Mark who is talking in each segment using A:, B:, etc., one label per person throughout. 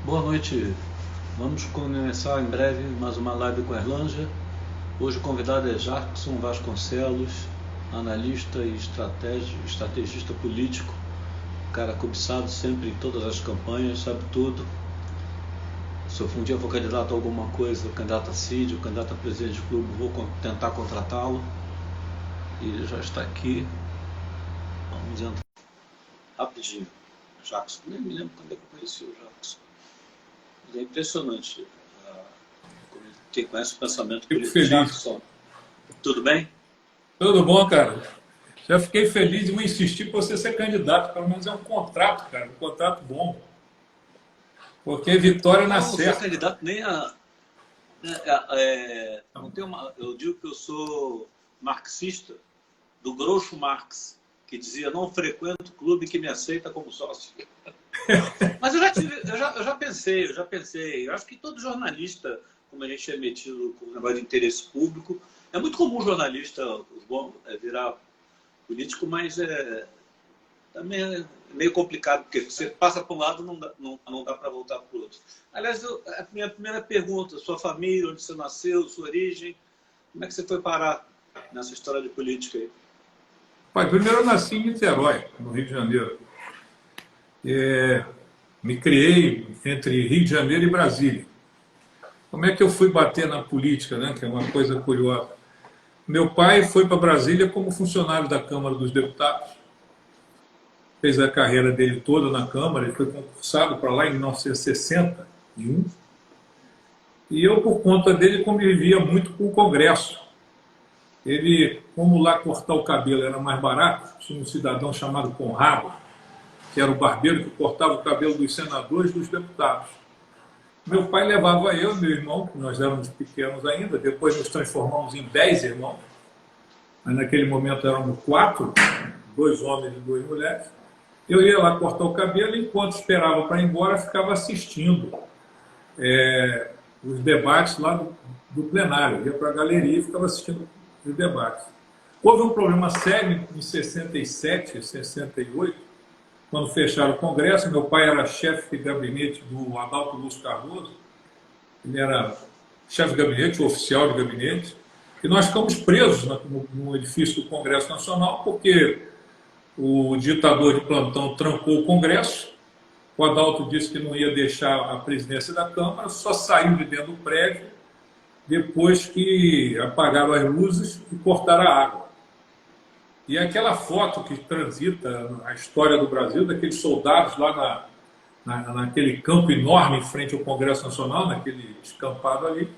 A: Boa noite, vamos começar em breve mais uma live com a Erlângea. Hoje o convidado é Jackson Vasconcelos, analista e estrategista político, cara cobiçado sempre em todas as campanhas, sabe tudo. Se eu um dia for candidato a alguma coisa, candidato a CID, candidato a presidente de clube, vou tentar contratá-lo. E ele já está aqui. Vamos entrar rapidinho. Jackson, nem me lembro quando é que eu conheci o Jackson. É impressionante como ele conhece o pensamento político. Jackson, tudo bem?
B: Tudo bom, cara. Já fiquei feliz de me insistir para você ser candidato. Pelo menos é um contrato, cara. Um contrato bom. Porque vitória na certa.
A: Eu não sou candidato nem a... não tem uma, eu digo que eu sou marxista, do Groucho Marx, que dizia: não frequento clube que me aceita como sócio. Mas eu já pensei. Eu acho que todo jornalista, como a gente é metido com o negócio de interesse público, é muito comum jornalista virar político, mas também é meio complicado, porque você passa para um lado não dá para voltar para o outro. Aliás, a minha primeira pergunta: sua família, onde você nasceu, sua origem, como é que você foi parar nessa história de política aí?
B: Pai, primeiro eu nasci em Niterói, no Rio de Janeiro. Me criei entre Rio de Janeiro e Brasília. Como é que eu fui bater na política, né? Que é uma coisa curiosa. Meu pai foi para Brasília como funcionário da Câmara dos Deputados. Fez a carreira dele toda na Câmara, ele foi concursado para lá em 1961. E eu, por conta dele, convivia muito com o Congresso. Ele, como lá cortar o cabelo era mais barato, tinha um cidadão chamado Conrado, que era o barbeiro que cortava o cabelo dos senadores e dos deputados. Meu pai levava eu e meu irmão, que nós éramos pequenos ainda, depois nos transformamos em 10 irmãos, mas naquele momento éramos 4, 2 homens e 2 mulheres. Eu ia lá cortar o cabelo e, enquanto esperava para ir embora, ficava assistindo os debates lá do plenário. Eu ia para a galeria e ficava assistindo os debates. Houve um problema sério em 67, 68, quando fecharam o Congresso. Meu pai era chefe de gabinete do Adalto Lúcio Cardoso, ele era chefe de gabinete, oficial de gabinete, e nós ficamos presos no edifício do Congresso Nacional, porque o ditador de plantão trancou o Congresso, o Adalto disse que não ia deixar a presidência da Câmara, só saiu de dentro do prédio depois que apagaram as luzes e cortaram a água. E aquela foto que transita a história do Brasil, daqueles soldados lá naquele campo enorme em frente ao Congresso Nacional, naquele descampado ali.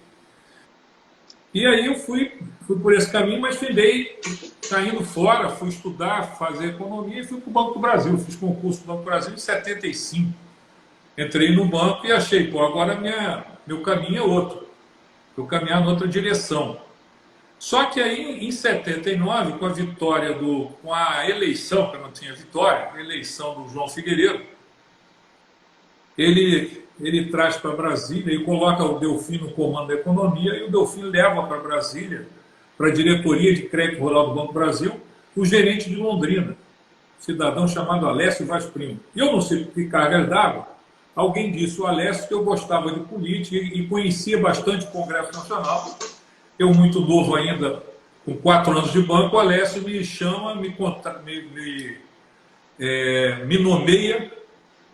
B: E aí eu fui por esse caminho, mas fiquei saindo fora, fui estudar, fazer economia e fui para o Banco do Brasil. Fiz concurso do Banco do Brasil em 75. Entrei no banco e achei, agora meu caminho é outro. Eu caminhar em outra direção. Só que aí, em 79, com a eleição, que não tinha vitória, a eleição do João Figueiredo, ele traz para Brasília e coloca o Delfim no comando da economia, e o Delfim leva para Brasília, para a diretoria de crédito rural do Banco do Brasil, o gerente de Londrina, cidadão chamado Alessio Vaz Primo. E eu não sei por que cargas d'água, alguém disse ao Alessio que eu gostava de política e conhecia bastante o Congresso Nacional. Eu, muito novo ainda, com 4 anos de banco, o Alessio me chama, me nomeia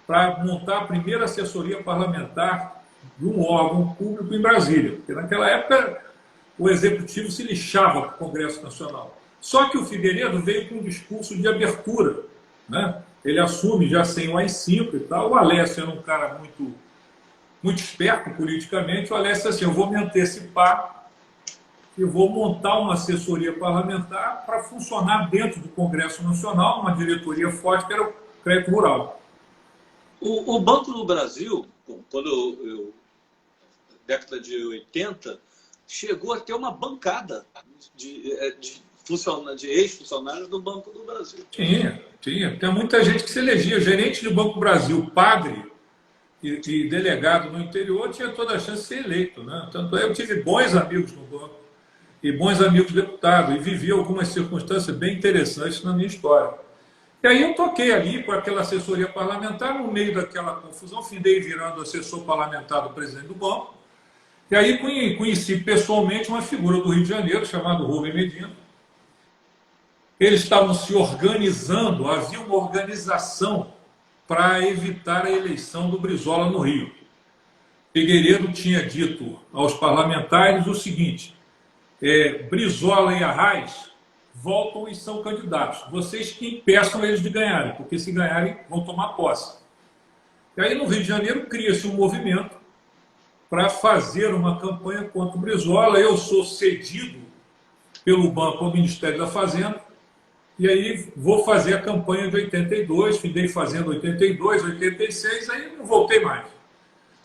B: para montar a primeira assessoria parlamentar de um órgão público em Brasília. Porque naquela época o executivo se lixava para o Congresso Nacional. Só que o Figueiredo veio com um discurso de abertura, né? Ele assume já sem o AI-5 e tal. O Alessio era um cara muito esperto politicamente. O Alessio disse assim: eu vou me antecipar e vou montar uma assessoria parlamentar para funcionar dentro do Congresso Nacional, uma diretoria forte que era o crédito rural.
A: O Banco do Brasil, década de 80, chegou a ter uma bancada de ex-funcionários do Banco do Brasil.
B: Tinha. Tem muita gente que se elegia. Gerente do Banco do Brasil, padre e delegado no interior, tinha toda a chance de ser eleito, né? Tanto eu tive bons amigos no banco e bons amigos deputados, e vivi algumas circunstâncias bem interessantes na minha história. E aí eu toquei ali com aquela assessoria parlamentar, no meio daquela confusão, findei virando assessor parlamentar do presidente do banco. E aí conheci pessoalmente uma figura do Rio de Janeiro, chamado Rubem Medina. Eles estavam se organizando, havia uma organização para evitar a eleição do Brizola no Rio. Figueiredo tinha dito aos parlamentares o seguinte: Brizola e Arraes voltam e são candidatos. Vocês que impeçam eles de ganharem, porque se ganharem vão tomar posse. E aí no Rio de Janeiro cria-se um movimento para fazer uma campanha contra o Brizola. Eu sou cedido pelo banco ao Ministério da Fazenda, e aí vou fazer a campanha de 82, findei fazendo 82, 86, aí não voltei mais.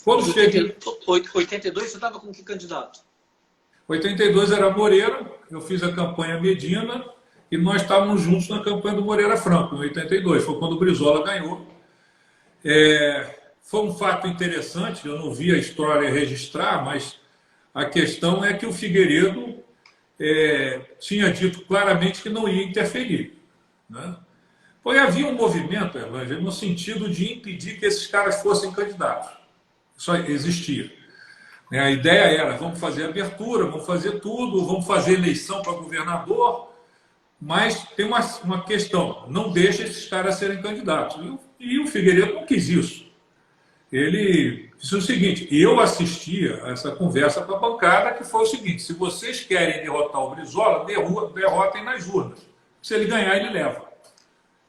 B: Quando cheguei...
A: 82 você estava com que candidato?
B: 82 era Moreira, eu fiz a campanha Medina, e nós estávamos juntos na campanha do Moreira Franco, em 82, foi quando o Brizola ganhou. Foi um fato interessante, eu não vi a história registrar, mas a questão é que o Figueiredo tinha dito claramente que não ia interferir, né? Pois havia um movimento, Erlanger, no sentido de impedir que esses caras fossem candidatos. Isso existia. A ideia era: vamos fazer abertura, vamos fazer tudo, vamos fazer eleição para governador, mas tem uma questão: não deixa esses caras serem candidatos. E o Figueiredo não quis isso. Ele disse o seguinte: eu assistia a essa conversa com a bancada, que foi o seguinte: se vocês querem derrotar o Brizola, derrotem nas urnas. Se ele ganhar, ele leva.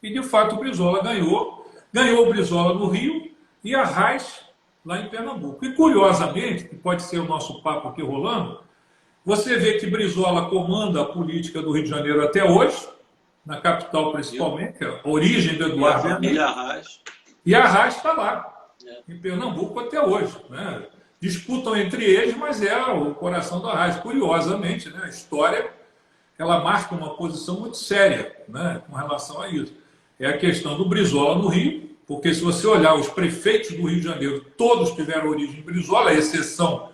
B: E de fato o Brizola ganhou o Brizola no Rio e Arraes lá em Pernambuco. E curiosamente, que pode ser o nosso papo aqui rolando, você vê que Brizola comanda a política do Rio de Janeiro até hoje, na capital principalmente, a origem do Eduardo
A: Arraes.
B: E Arraes está lá, em Pernambuco até hoje, né? Disputam entre eles, mas é o coração do Arraes. Curiosamente, né, a história ela marca uma posição muito séria, né, com relação a isso. É a questão do Brizola no Rio, porque se você olhar os prefeitos do Rio de Janeiro, todos tiveram origem em Brizola, a exceção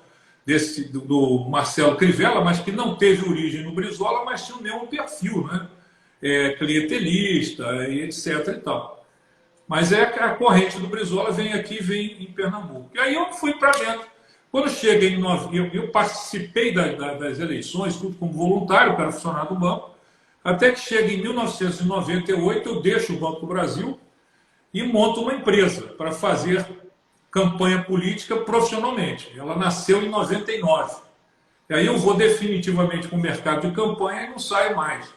B: do Marcelo Crivella, mas que não teve origem no Brizola, mas tinha o mesmo perfil, né? Clientelista, e etc. e tal. Mas a corrente do Brizola vem em Pernambuco. E aí eu fui para dentro. Quando chega em eu participei das eleições, tudo como voluntário, para funcionário do banco, até que chega em 1998, eu deixo o Banco do Brasil e monto uma empresa para fazer campanha política profissionalmente. Ela nasceu em 99. E aí eu vou definitivamente para o mercado de campanha e não saio mais.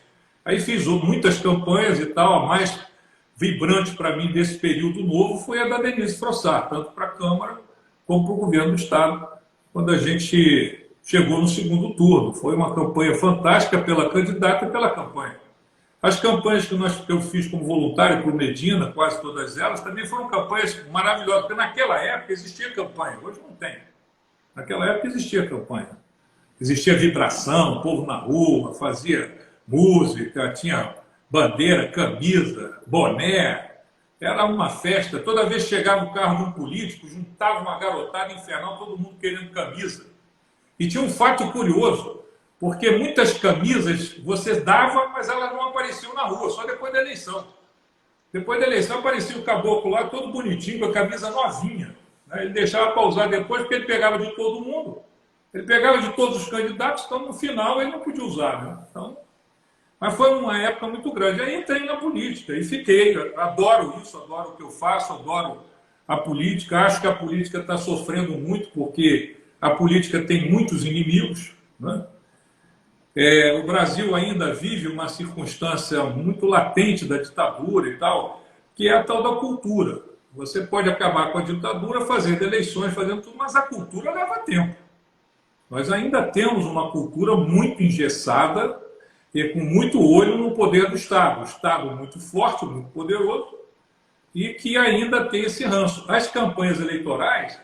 B: Aí fiz muitas campanhas e tal. A mais vibrante para mim desse período novo foi a da Denise Frossard, tanto para a Câmara como para o governo do Estado, quando a gente chegou no segundo turno. Foi uma campanha fantástica pela candidata e pela campanha. As campanhas que eu fiz como voluntário para o Medina, quase todas elas, também foram campanhas maravilhosas, porque naquela época existia campanha, hoje não tem. Naquela época existia campanha. Existia vibração, o povo na rua, fazia música, tinha bandeira, camisa, boné. Era uma festa. Toda vez que chegava o carro de um político, juntava uma garotada infernal, todo mundo querendo camisa. E tinha um fato curioso, porque muitas camisas você dava, mas elas não apareciam na rua, só depois da eleição. Depois da eleição aparecia o caboclo lá, todo bonitinho, com a camisa novinha. Ele deixava para usar depois, porque ele pegava de todo mundo. Ele pegava de todos os candidatos, então no final ele não podia usar, né? Então, mas foi uma época muito grande. Aí entrei na política e fiquei. Adoro isso, adoro o que eu faço, adoro a política. Acho que a política está sofrendo muito, porque a política tem muitos inimigos, né? O Brasil ainda vive uma circunstância muito latente da ditadura e tal, que é a tal da cultura. Você pode acabar com a ditadura fazendo eleições, fazendo tudo, mas a cultura leva tempo. Nós ainda temos uma cultura muito engessada e com muito olho no poder do Estado. O Estado muito forte, muito poderoso, e que ainda tem esse ranço. As campanhas eleitorais,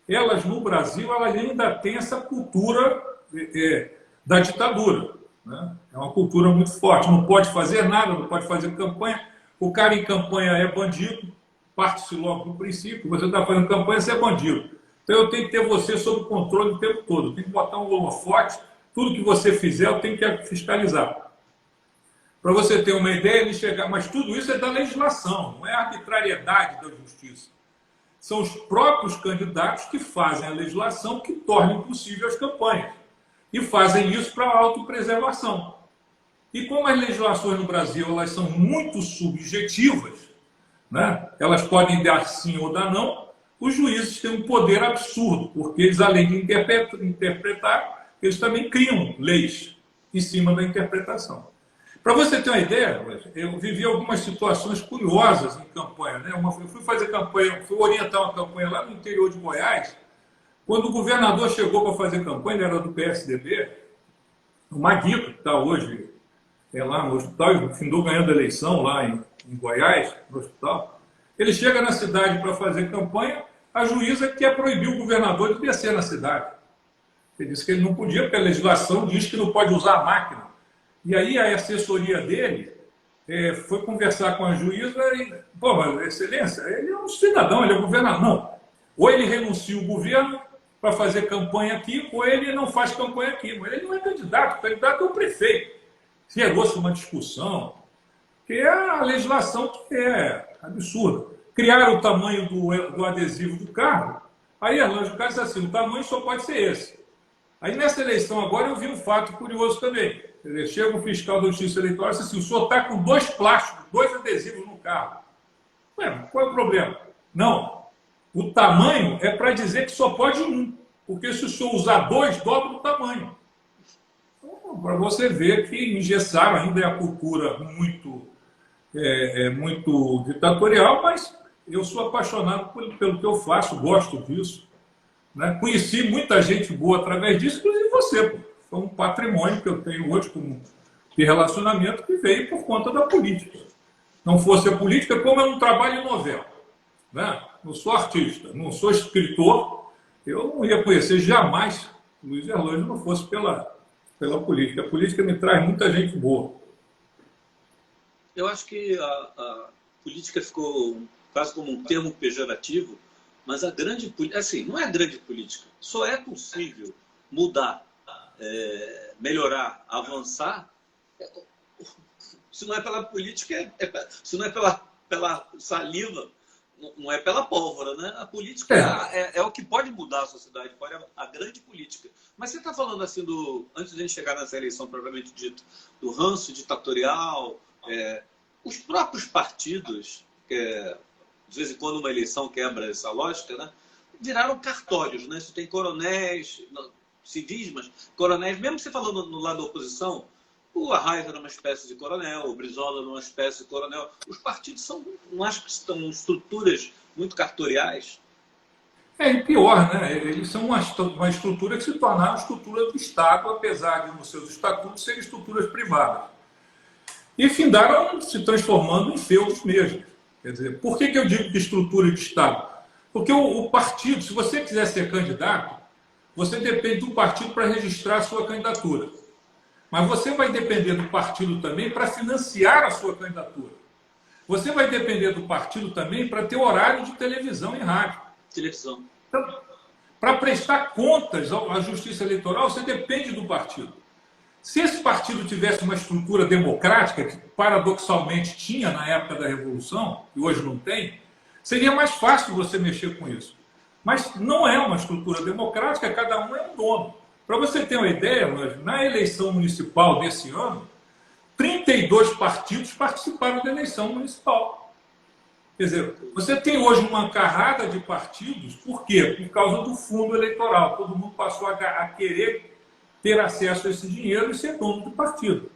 B: elas no Brasil, elas ainda têm essa cultura da ditadura, né? É uma cultura muito forte. Não pode fazer nada, não pode fazer campanha. O cara em campanha é bandido, parte-se logo do princípio. Você está fazendo campanha, você é bandido. Então eu tenho que ter você sob controle o tempo todo. Eu tenho que botar um holofote. Tudo que você fizer, eu tenho que fiscalizar. Para você ter uma ideia, ele chegar, mas tudo isso é da legislação, não é arbitrariedade da justiça. São os próprios candidatos que fazem a legislação que torna impossível as campanhas. E fazem isso para a autopreservação. E como as legislações no Brasil elas são muito subjetivas, né? Elas podem dar sim ou dar não, os juízes têm um poder absurdo, porque eles, além de interpretar, eles também criam leis em cima da interpretação. Para você ter uma ideia, eu vivi algumas situações curiosas em campanha. Né? Eu fui fazer campanha, fui orientar uma campanha lá no interior de Goiás. Quando o governador chegou para fazer campanha, ele era do PSDB, o Maguito, que está hoje lá no hospital, e findou ganhando a eleição lá em Goiás, no hospital. Ele chega na cidade para fazer campanha, a juíza quer proibir o governador de descer na cidade. Ele disse que ele não podia, porque a legislação diz que não pode usar a máquina. E aí a assessoria dele foi conversar com a juíza e, pô, mas, excelência, ele é um cidadão, ele é governador. Não, ou ele renuncia o governo para fazer campanha aqui, ou ele não faz campanha aqui. Mas ele não é candidato, o candidato é o prefeito. Chegou-se uma discussão, que é a legislação que é absurda. Criaram o tamanho do adesivo do carro, aí o cara disse assim, o tamanho só pode ser esse. Aí nessa eleição agora eu vi um fato curioso também. Chega um fiscal da Justiça Eleitoral e diz assim, o senhor está com 2 plásticos, 2 adesivos no carro. Ué, qual é o problema? Não, o tamanho é para dizer que só pode um, porque se o senhor usar 2, dobra o tamanho. Então, para você ver que engessaram ainda é a cultura muito ditatorial, mas eu sou apaixonado pelo que eu faço, gosto disso. Né? Conheci muita gente boa através disso, inclusive você. Pô. Foi um patrimônio que eu tenho hoje de relacionamento que veio por conta da política. Não fosse a política, como eu não trabalho em novela. Né? Não sou artista, não sou escritor, eu não ia conhecer jamais Luiz Erlânio não fosse pela política. A política me traz muita gente boa.
A: Eu acho que a política ficou quase como um termo pejorativo, mas a grande política, assim, não é a grande política, só é possível mudar, melhorar, avançar, se não é pela política, se não é pela saliva, não é pela pólvora, né? A política é o que pode mudar a sociedade, a grande política. Mas você está falando assim antes de a gente chegar nessa eleição propriamente dita, do ranço ditatorial, os próprios partidos, de vez em quando uma eleição quebra essa lógica, né? Viraram cartórios, né? Isso tem coronéis, civis, mas coronéis, mesmo você falando no lado da oposição, o Arraes era uma espécie de coronel, o Brizola era uma espécie de coronel. Os partidos não acho que são estruturas muito cartoriais.
B: E pior, né? Eles são uma estrutura que se tornaram estrutura do Estado, apesar de, nos seus estatutos, serem estruturas privadas. E findaram se transformando em feudos mesmo. Quer dizer, por que eu digo que estrutura de Estado? Porque o partido, se você quiser ser candidato, você depende do partido para registrar a sua candidatura. Mas você vai depender do partido também para financiar a sua candidatura. Você vai depender do partido também para ter horário de televisão e rádio.
A: Televisão.
B: Então, para prestar contas à Justiça Eleitoral, você depende do partido. Se esse partido tivesse uma estrutura democrática, que paradoxalmente tinha na época da Revolução, e hoje não tem, seria mais fácil você mexer com isso. Mas não é uma estrutura democrática, cada um é um dono. Para você ter uma ideia, na eleição municipal desse ano, 32 partidos participaram da eleição municipal. Quer dizer, você tem hoje uma carrada de partidos, por quê? Por causa do fundo eleitoral. Todo mundo passou a querer ter acesso a esse dinheiro e ser dono do partido.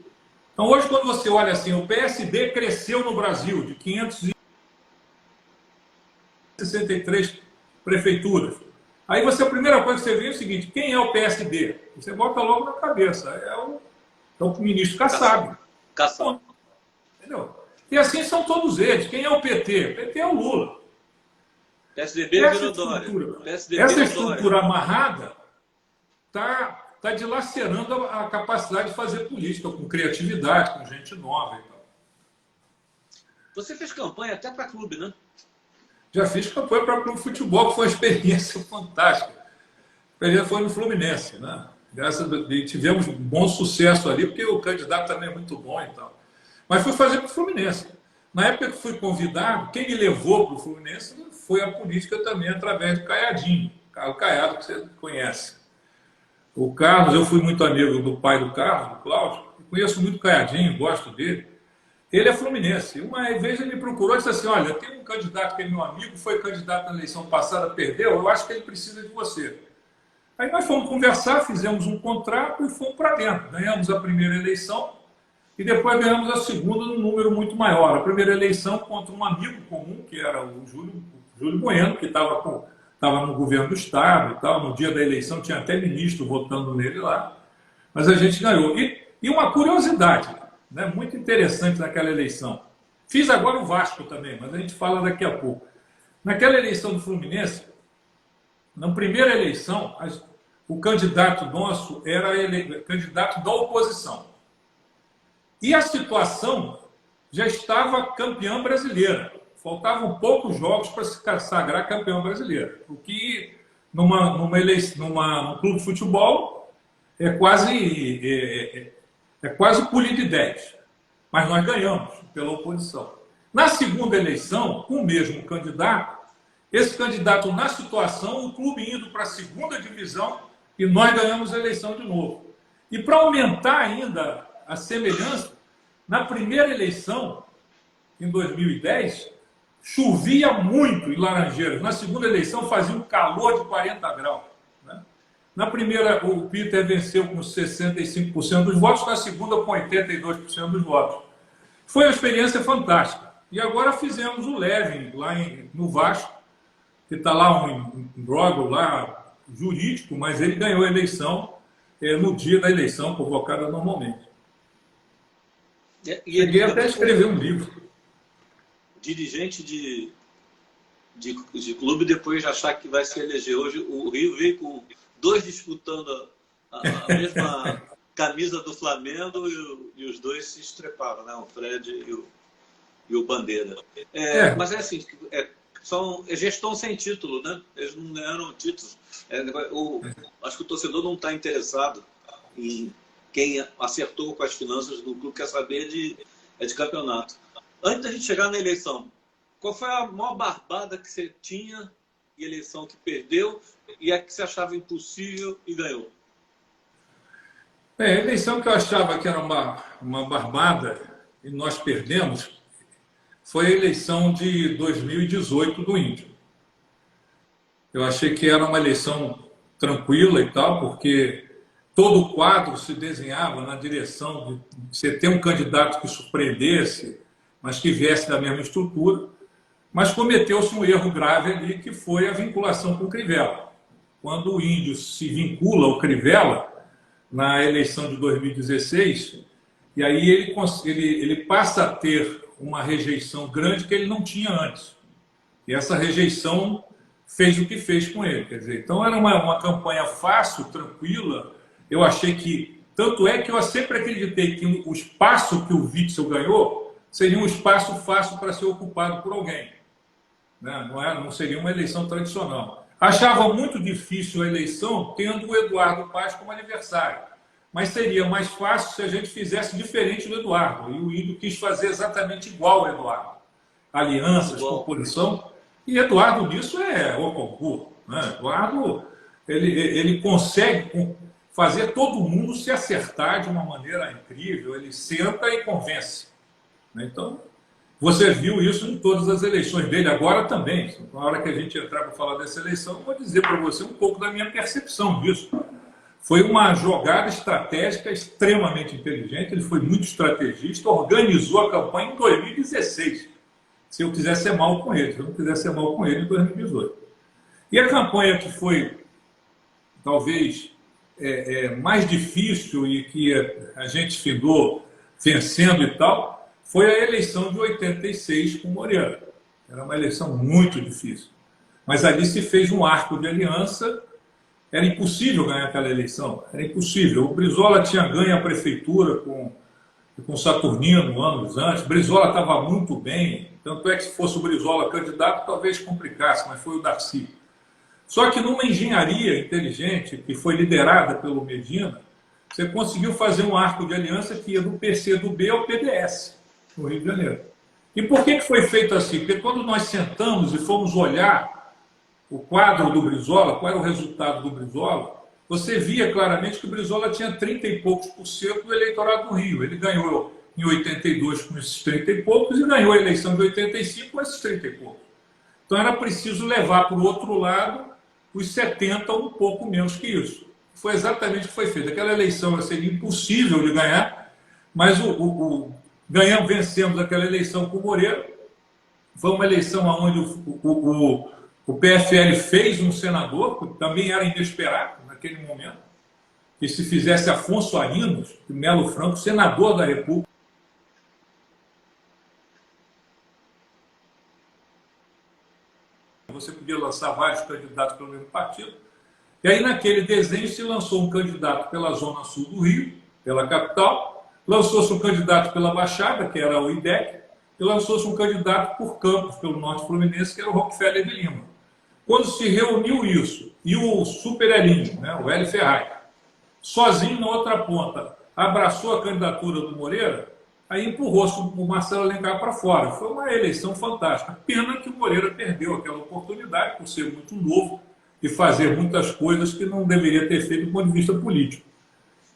B: Então, hoje, quando você olha assim, o PSD cresceu no Brasil de 563 prefeituras. Aí a primeira coisa que você vê é o seguinte, quem é o PSD? Você bota logo na cabeça, é o ministro Kassab.
A: Kassab.
B: Entendeu? E assim são todos eles. Quem é o PT? O PT é o Lula.
A: PSDB virou Dória.
B: Essa estrutura amarrada está dilacerando a capacidade de fazer política, com criatividade, com gente nova e tal.
A: Você fez campanha até para clube, né?
B: Já fiz campanha para o clube de futebol, que foi uma experiência fantástica. A experiência foi no Fluminense, né? Tivemos um bom sucesso ali, porque o candidato também é muito bom e tal. Mas fui fazer para o Fluminense. Na época que fui convidado, quem me levou para o Fluminense foi a política também, através do Caiadinho, Carlos Caiado, que você conhece. O Carlos, eu fui muito amigo do pai do Carlos, do Cláudio, conheço muito o Caiadinho, gosto dele. Ele é fluminense. Uma vez ele me procurou e disse assim, olha, tem um candidato que é meu amigo, foi candidato na eleição passada, perdeu, eu acho que ele precisa de você. Aí nós fomos conversar, fizemos um contrato e fomos para dentro. Ganhamos a primeira eleição e depois ganhamos a segunda num número muito maior. A primeira eleição contra um amigo comum, que era o Júlio Bueno, que estava no governo do Estado e tal. No dia da eleição tinha até ministro votando nele lá. Mas a gente ganhou. E uma curiosidade, né, muito interessante naquela eleição. Fiz agora o Vasco também, mas a gente fala daqui a pouco. Naquela eleição do Fluminense, na primeira eleição, o candidato nosso era candidato da oposição. E a situação já estava campeã brasileira. Faltavam poucos jogos para se sagrar campeão brasileiro. O que, num clube de futebol, é quase pulir de 10. Mas nós ganhamos pela oposição. Na segunda eleição, com o mesmo candidato, esse candidato na situação, o clube indo para a segunda divisão e nós ganhamos a eleição de novo. E para aumentar ainda a semelhança, na primeira eleição, em 2010, chovia muito em Laranjeiras. Na segunda eleição fazia um calor de 40 graus. Né? Na primeira, o Peter venceu com 65% dos votos, na segunda com 82% dos votos. Foi uma experiência fantástica. E agora fizemos o Levin lá no Vasco, que está lá um imbróglio lá jurídico, mas ele ganhou a eleição no dia da eleição, convocada normalmente. Cheguei até a escrever um livro.
A: Dirigente de clube, depois de achar que vai se eleger. Hoje o Rio veio com 2 disputando a mesma camisa do Flamengo e os 2 se estreparam, né? O Fred e o Bandeira. Mas é assim, é gestão sem título, né? Eles não ganharam títulos. Acho que o torcedor não está interessado em quem acertou com as finanças do clube, quer saber de campeonato. Antes da gente chegar na eleição, qual foi a maior barbada que você tinha e eleição que perdeu e a que você achava impossível e ganhou?
B: A eleição que eu achava que era uma barbada e nós perdemos foi a eleição de 2018 do Índio. Eu achei que era uma eleição tranquila e tal, porque todo o quadro se desenhava na direção de você ter um candidato que surpreendesse, mas que viesse da mesma estrutura. Mas cometeu-se um erro grave ali, que foi a vinculação com o Crivella. Quando o Índio se vincula ao Crivella, na eleição de 2016, e aí ele passa a ter uma rejeição grande que ele não tinha antes. E essa rejeição fez o que fez com ele. Quer dizer, então era uma campanha fácil, tranquila. Eu achei que... Tanto é que eu sempre acreditei que o espaço que o Witzel ganhou seria um espaço fácil para ser ocupado por alguém. Né? Não seria uma eleição tradicional. Achava muito difícil a eleição tendo o Eduardo Paes como adversário. Mas seria mais fácil se a gente fizesse diferente do Eduardo. E o Índio quis fazer exatamente igual ao Eduardo. Alianças, composição. E Eduardo nisso é o concurso. Né? Eduardo ele consegue fazer todo mundo se acertar de uma maneira incrível. Ele senta e convence. Então, você viu isso em todas as eleições dele, agora também. Na hora que a gente entrar para falar dessa eleição, eu vou dizer para você um pouco da minha percepção disso. Foi uma jogada estratégica extremamente inteligente, ele foi muito estrategista, organizou a campanha em 2016. Se eu quisesse ser mal com ele, se eu não quisesse ser mal com ele em 2018. E a campanha que foi, talvez, mais difícil e que a gente findou vencendo e tal, foi a eleição de 86 com Moreira. Era uma eleição muito difícil. Mas ali se fez um arco de aliança. Era impossível ganhar aquela eleição. Era impossível. O Brizola tinha ganho a prefeitura com Saturnino anos antes. Brizola estava muito bem. Tanto é que se fosse o Brizola candidato, talvez complicasse, mas foi o Darcy. Só que numa engenharia inteligente, que foi liderada pelo Medina, você conseguiu fazer um arco de aliança que ia do PCdoB ao PDS. no Rio de Janeiro. E por que foi feito assim? Porque quando nós sentamos e fomos olhar o quadro do Brizola, qual era o resultado do Brizola, você via claramente que o Brizola tinha 30 e poucos por cento do eleitorado do Rio. Ele ganhou em 82 com esses 30 e poucos e ganhou a eleição de 85 com esses 30 e poucos. Então era preciso levar para o outro lado os 70, um pouco menos que isso. Foi exatamente o que foi feito. Aquela eleição seria impossível de ganhar, mas ganhamos, vencemos aquela eleição com o Moreira. Foi uma eleição onde o PFL fez um senador, que também era inesperado naquele momento, que se fizesse Afonso Arinos, de Melo Franco, senador da República, você podia lançar vários candidatos pelo mesmo partido. E aí, naquele desenho, se lançou um candidato pela zona sul do Rio, pela capital, lançou-se um candidato pela Baixada, que era o IDEC, e lançou-se um candidato por Campos, pelo Norte Fluminense, que era o Rockefeller de Lima. Quando se reuniu isso, e o superelinho, né, o Hélio Ferraz, sozinho na outra ponta, abraçou a candidatura do Moreira, aí empurrou-se o Marcelo Alencar para fora. Foi uma eleição fantástica. Pena que o Moreira perdeu aquela oportunidade, por ser muito novo, e fazer muitas coisas que não deveria ter feito do ponto de vista político.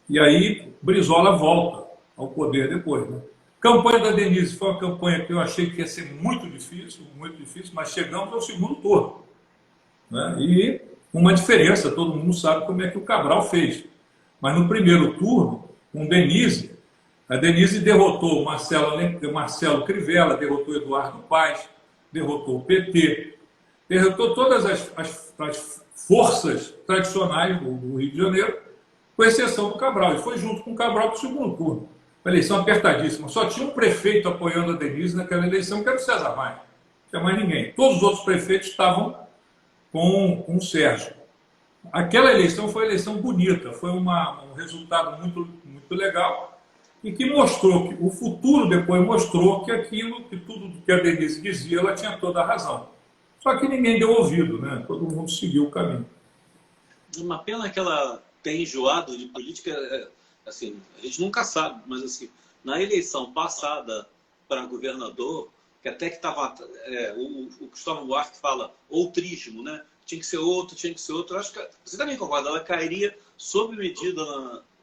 B: E aí, Brizola volta ao poder depois. Né? Campanha da Denise foi uma campanha que eu achei que ia ser muito difícil, mas chegamos ao segundo turno. Né? E uma diferença, todo mundo sabe como é que o Cabral fez. Mas no primeiro turno, com Denise, a Denise derrotou o Marcelo Crivella, derrotou o Eduardo Paes, derrotou o PT, derrotou todas as forças tradicionais do Rio de Janeiro, com exceção do Cabral. E foi junto com o Cabral para o segundo turno. Uma eleição apertadíssima. Só tinha um prefeito apoiando a Denise naquela eleição, que era o César Maia. Não tinha mais ninguém. Todos os outros prefeitos estavam com o Sérgio. Aquela eleição foi uma eleição bonita, foi um resultado muito, muito legal e que mostrou, que o futuro depois mostrou que tudo que a Denise dizia, ela tinha toda a razão. Só que ninguém deu ouvido, né? Todo mundo seguiu o caminho.
A: Uma pena que ela tem enjoado de política, assim, a gente nunca sabe, mas assim, na eleição passada para governador, que até que estava, o Cristóvão Buarque fala outrismo, né? Tinha que ser outro. Acho que você também concorda, ela cairia sob medida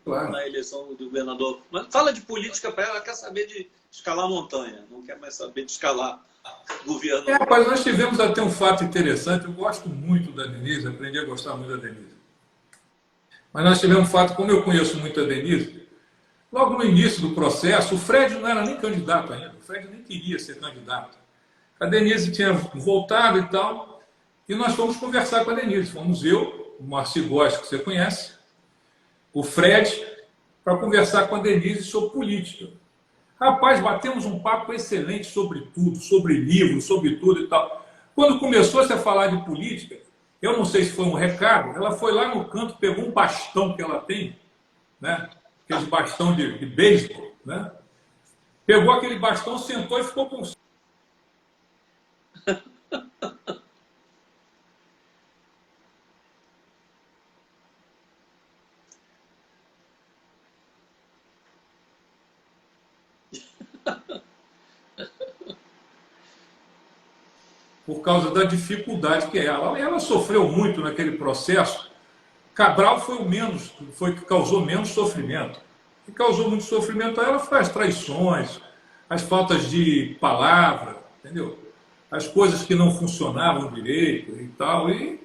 A: na eleição do governador. Mas fala de política para ela, quer saber de escalar montanha, não quer mais saber de escalar governo.
B: Rapaz, nós tivemos até um fato interessante, eu gosto muito da Denise, aprendi a gostar muito da Denise. Mas nós tivemos um fato, como eu conheço muito a Denise, logo no início do processo, o Fred não era nem candidato ainda, o Fred nem queria ser candidato. A Denise tinha voltado e tal, e nós fomos conversar com a Denise. Fomos eu, o Marci Góes, que você conhece, o Fred, para conversar com a Denise sobre política. Rapaz, batemos um papo excelente sobre tudo, sobre livros, sobre tudo e tal. Quando começou-se a falar de política, eu não sei se foi um recado, ela foi lá no canto, pegou um bastão que ela tem, né? Aquele bastão de beisebol, né? Pegou aquele bastão, sentou e ficou com... por causa da dificuldade que é ela. Ela sofreu muito naquele processo. Cabral foi o que causou menos sofrimento. O que causou muito sofrimento a ela foi as traições, as faltas de palavra, entendeu? As coisas que não funcionavam direito e tal, e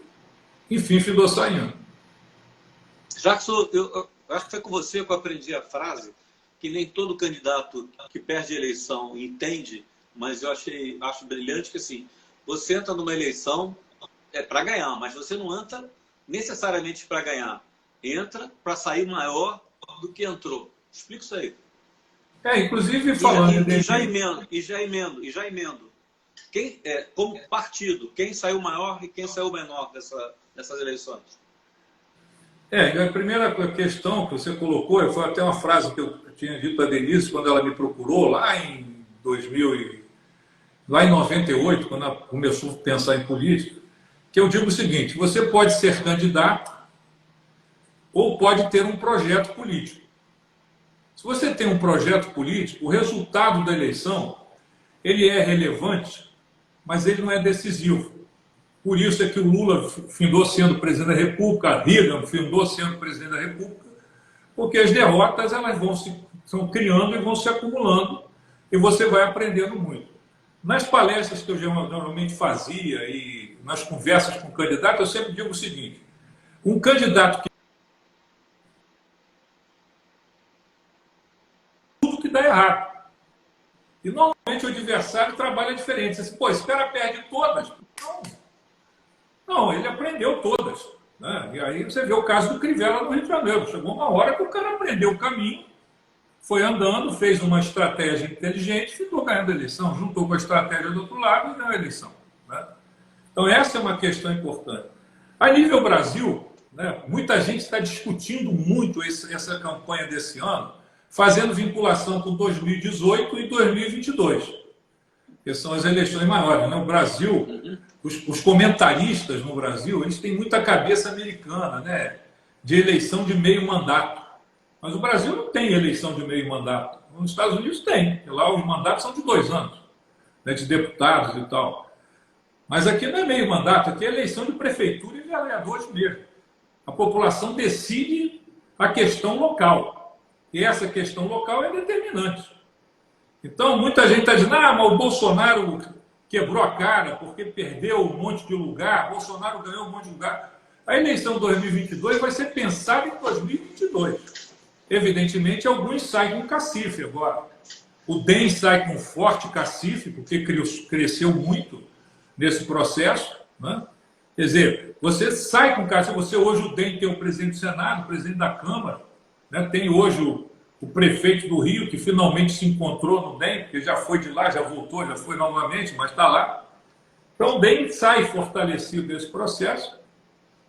B: enfim, ficou saindo.
A: Jackson, eu acho que foi com você que eu aprendi a frase que nem todo candidato que perde a eleição entende, mas eu acho brilhante que assim, você entra numa eleição para ganhar, mas você não entra necessariamente para ganhar. Entra para sair maior do que entrou. Explica isso aí.
B: Inclusive falando...
A: E já emendo. Como partido, quem saiu maior e quem saiu menor dessas eleições?
B: A primeira questão que você colocou, foi até uma frase que eu tinha dito a Denise quando ela me procurou, lá em 98, quando ela começou a pensar em política, que eu digo o seguinte: você pode ser candidato ou pode ter um projeto político. Se você tem um projeto político, o resultado da eleição, ele é relevante, mas ele não é decisivo. Por isso é que o Lula findou sendo presidente da República, Reagan findou sendo presidente da República, porque as derrotas elas estão criando e vão se acumulando e você vai aprendendo muito. Nas palestras que eu normalmente fazia e nas conversas com candidatos, eu sempre digo o seguinte: um candidato que tudo que dá errado. E normalmente o adversário trabalha diferente. Você diz, pô, esse cara perde todas. Não, ele aprendeu todas. Né? E aí você vê o caso do Crivella no Rio de Janeiro. Chegou uma hora que o cara aprendeu o caminho, foi andando, fez uma estratégia inteligente, ficou ganhando a eleição, juntou com a estratégia do outro lado e ganhou a eleição. Né? Então essa é uma questão importante. A nível Brasil, né, muita gente está discutindo muito essa campanha desse ano, fazendo vinculação com 2018 e 2022, que são as eleições maiores. Né? O Brasil, os comentaristas no Brasil, eles têm muita cabeça americana, né, de eleição de meio mandato. Mas o Brasil não tem eleição de meio mandato. Nos Estados Unidos tem, porque lá os mandatos são de 2 anos, né, de deputados e tal. Mas aqui não é meio mandato, aqui é eleição de prefeitura e vereadores mesmo. A população decide a questão local. E essa questão local é determinante. Então, muita gente está dizendo, mas o Bolsonaro quebrou a cara porque perdeu um monte de lugar, Bolsonaro ganhou um monte de lugar. A eleição de 2022 vai ser pensada em 2022. Evidentemente, alguns saem com cacife agora. O DEM sai com forte cacife, porque cresceu muito nesse processo. Né? Quer dizer, você sai com cacife. Você hoje o DEM tem o presidente do Senado, o presidente da Câmara, né? Tem hoje o prefeito do Rio, que finalmente se encontrou no DEM, porque já foi de lá, já voltou, já foi novamente, mas está lá. Então o DEM sai fortalecido desse processo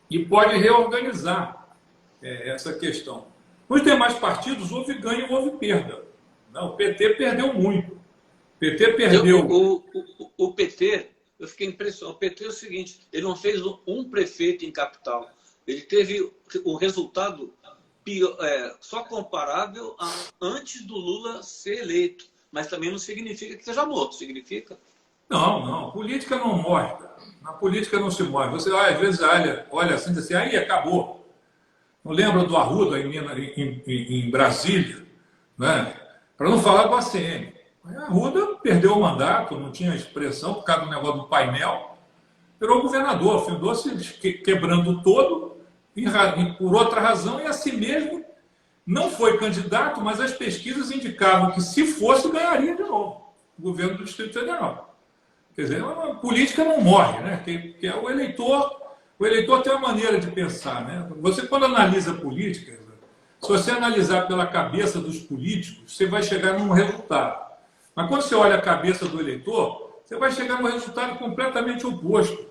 B: e pode reorganizar essa questão. Nos demais partidos, houve ganho e houve perda. Não, o PT perdeu muito. O PT perdeu...
A: O PT, eu fiquei impressionado. O PT é o seguinte, ele não fez um prefeito em capital. Ele teve o resultado só comparável a antes do Lula ser eleito. Mas também não significa que seja morto, significa?
B: Não. Política não morre, cara. Na política não se morre. Você às vezes olha assim e diz assim, aí acabou. Não lembra do Arruda em Brasília, né? Para não falar do ACM. A Arruda perdeu o mandato, não tinha expressão por causa do negócio do painel, virou governador, findou-se quebrando todo, e por outra razão, e assim mesmo não foi candidato, mas as pesquisas indicavam que se fosse, ganharia de novo o governo do Distrito Federal. Quer dizer, a política não morre, né? Que é o eleitor tem uma maneira de pensar, né? Você, quando analisa política, se você analisar pela cabeça dos políticos, você vai chegar num resultado. Mas quando você olha a cabeça do eleitor, você vai chegar num resultado completamente oposto.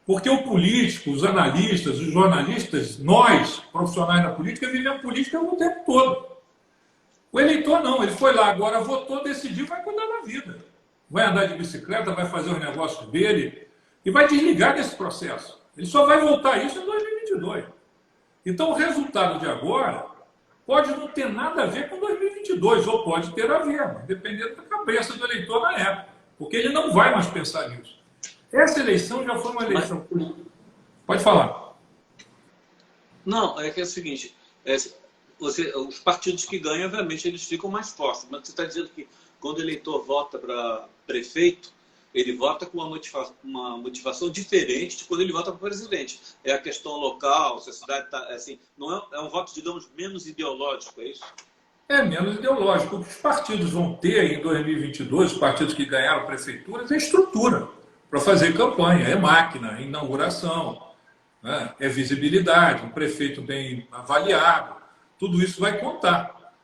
B: Porque o político, os analistas, os jornalistas, nós, profissionais da política, vivemos política o tempo todo. O eleitor não, ele foi lá agora, votou, decidiu, vai cuidar da vida. Vai andar de bicicleta, vai fazer os negócios dele e vai desligar desse processo. Ele só vai voltar a isso em 2022. Então, o resultado de agora pode não ter nada a ver com 2022, ou pode ter a ver, dependendo da cabeça do eleitor na época, porque ele não vai mais pensar nisso. Essa eleição já foi uma eleição política. Pode falar.
A: Não, é que é o seguinte, os partidos que ganham, obviamente, eles ficam mais fortes, mas você está dizendo que quando o eleitor vota para prefeito, ele vota com uma motivação diferente de quando ele vota para presidente. É a questão local, se a cidade está... Assim, não é um voto, digamos, menos ideológico, é isso?
B: É menos ideológico. O que os partidos vão ter em 2022, os partidos que ganharam prefeituras, é estrutura para fazer campanha, é máquina, é inauguração, né? É visibilidade, um prefeito bem avaliado. Tudo isso vai contar.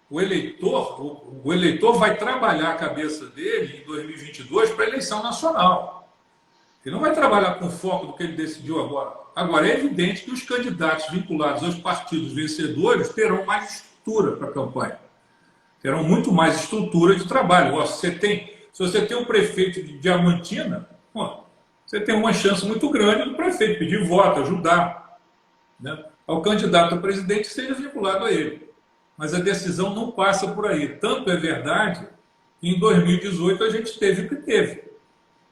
B: O eleitor vai trabalhar a cabeça dele em 2022 para a eleição nacional. Ele não vai trabalhar com foco do que ele decidiu agora. Agora, é evidente que os candidatos vinculados aos partidos vencedores terão mais estrutura para a campanha. Terão muito mais estrutura de trabalho. Se você tem um prefeito de Diamantina, você tem uma chance muito grande do prefeito pedir voto, ajudar, né, ao candidato a presidente que seja vinculado a ele. mas a decisão não passa por aí. Tanto é verdade que em 2018 a gente teve o que teve.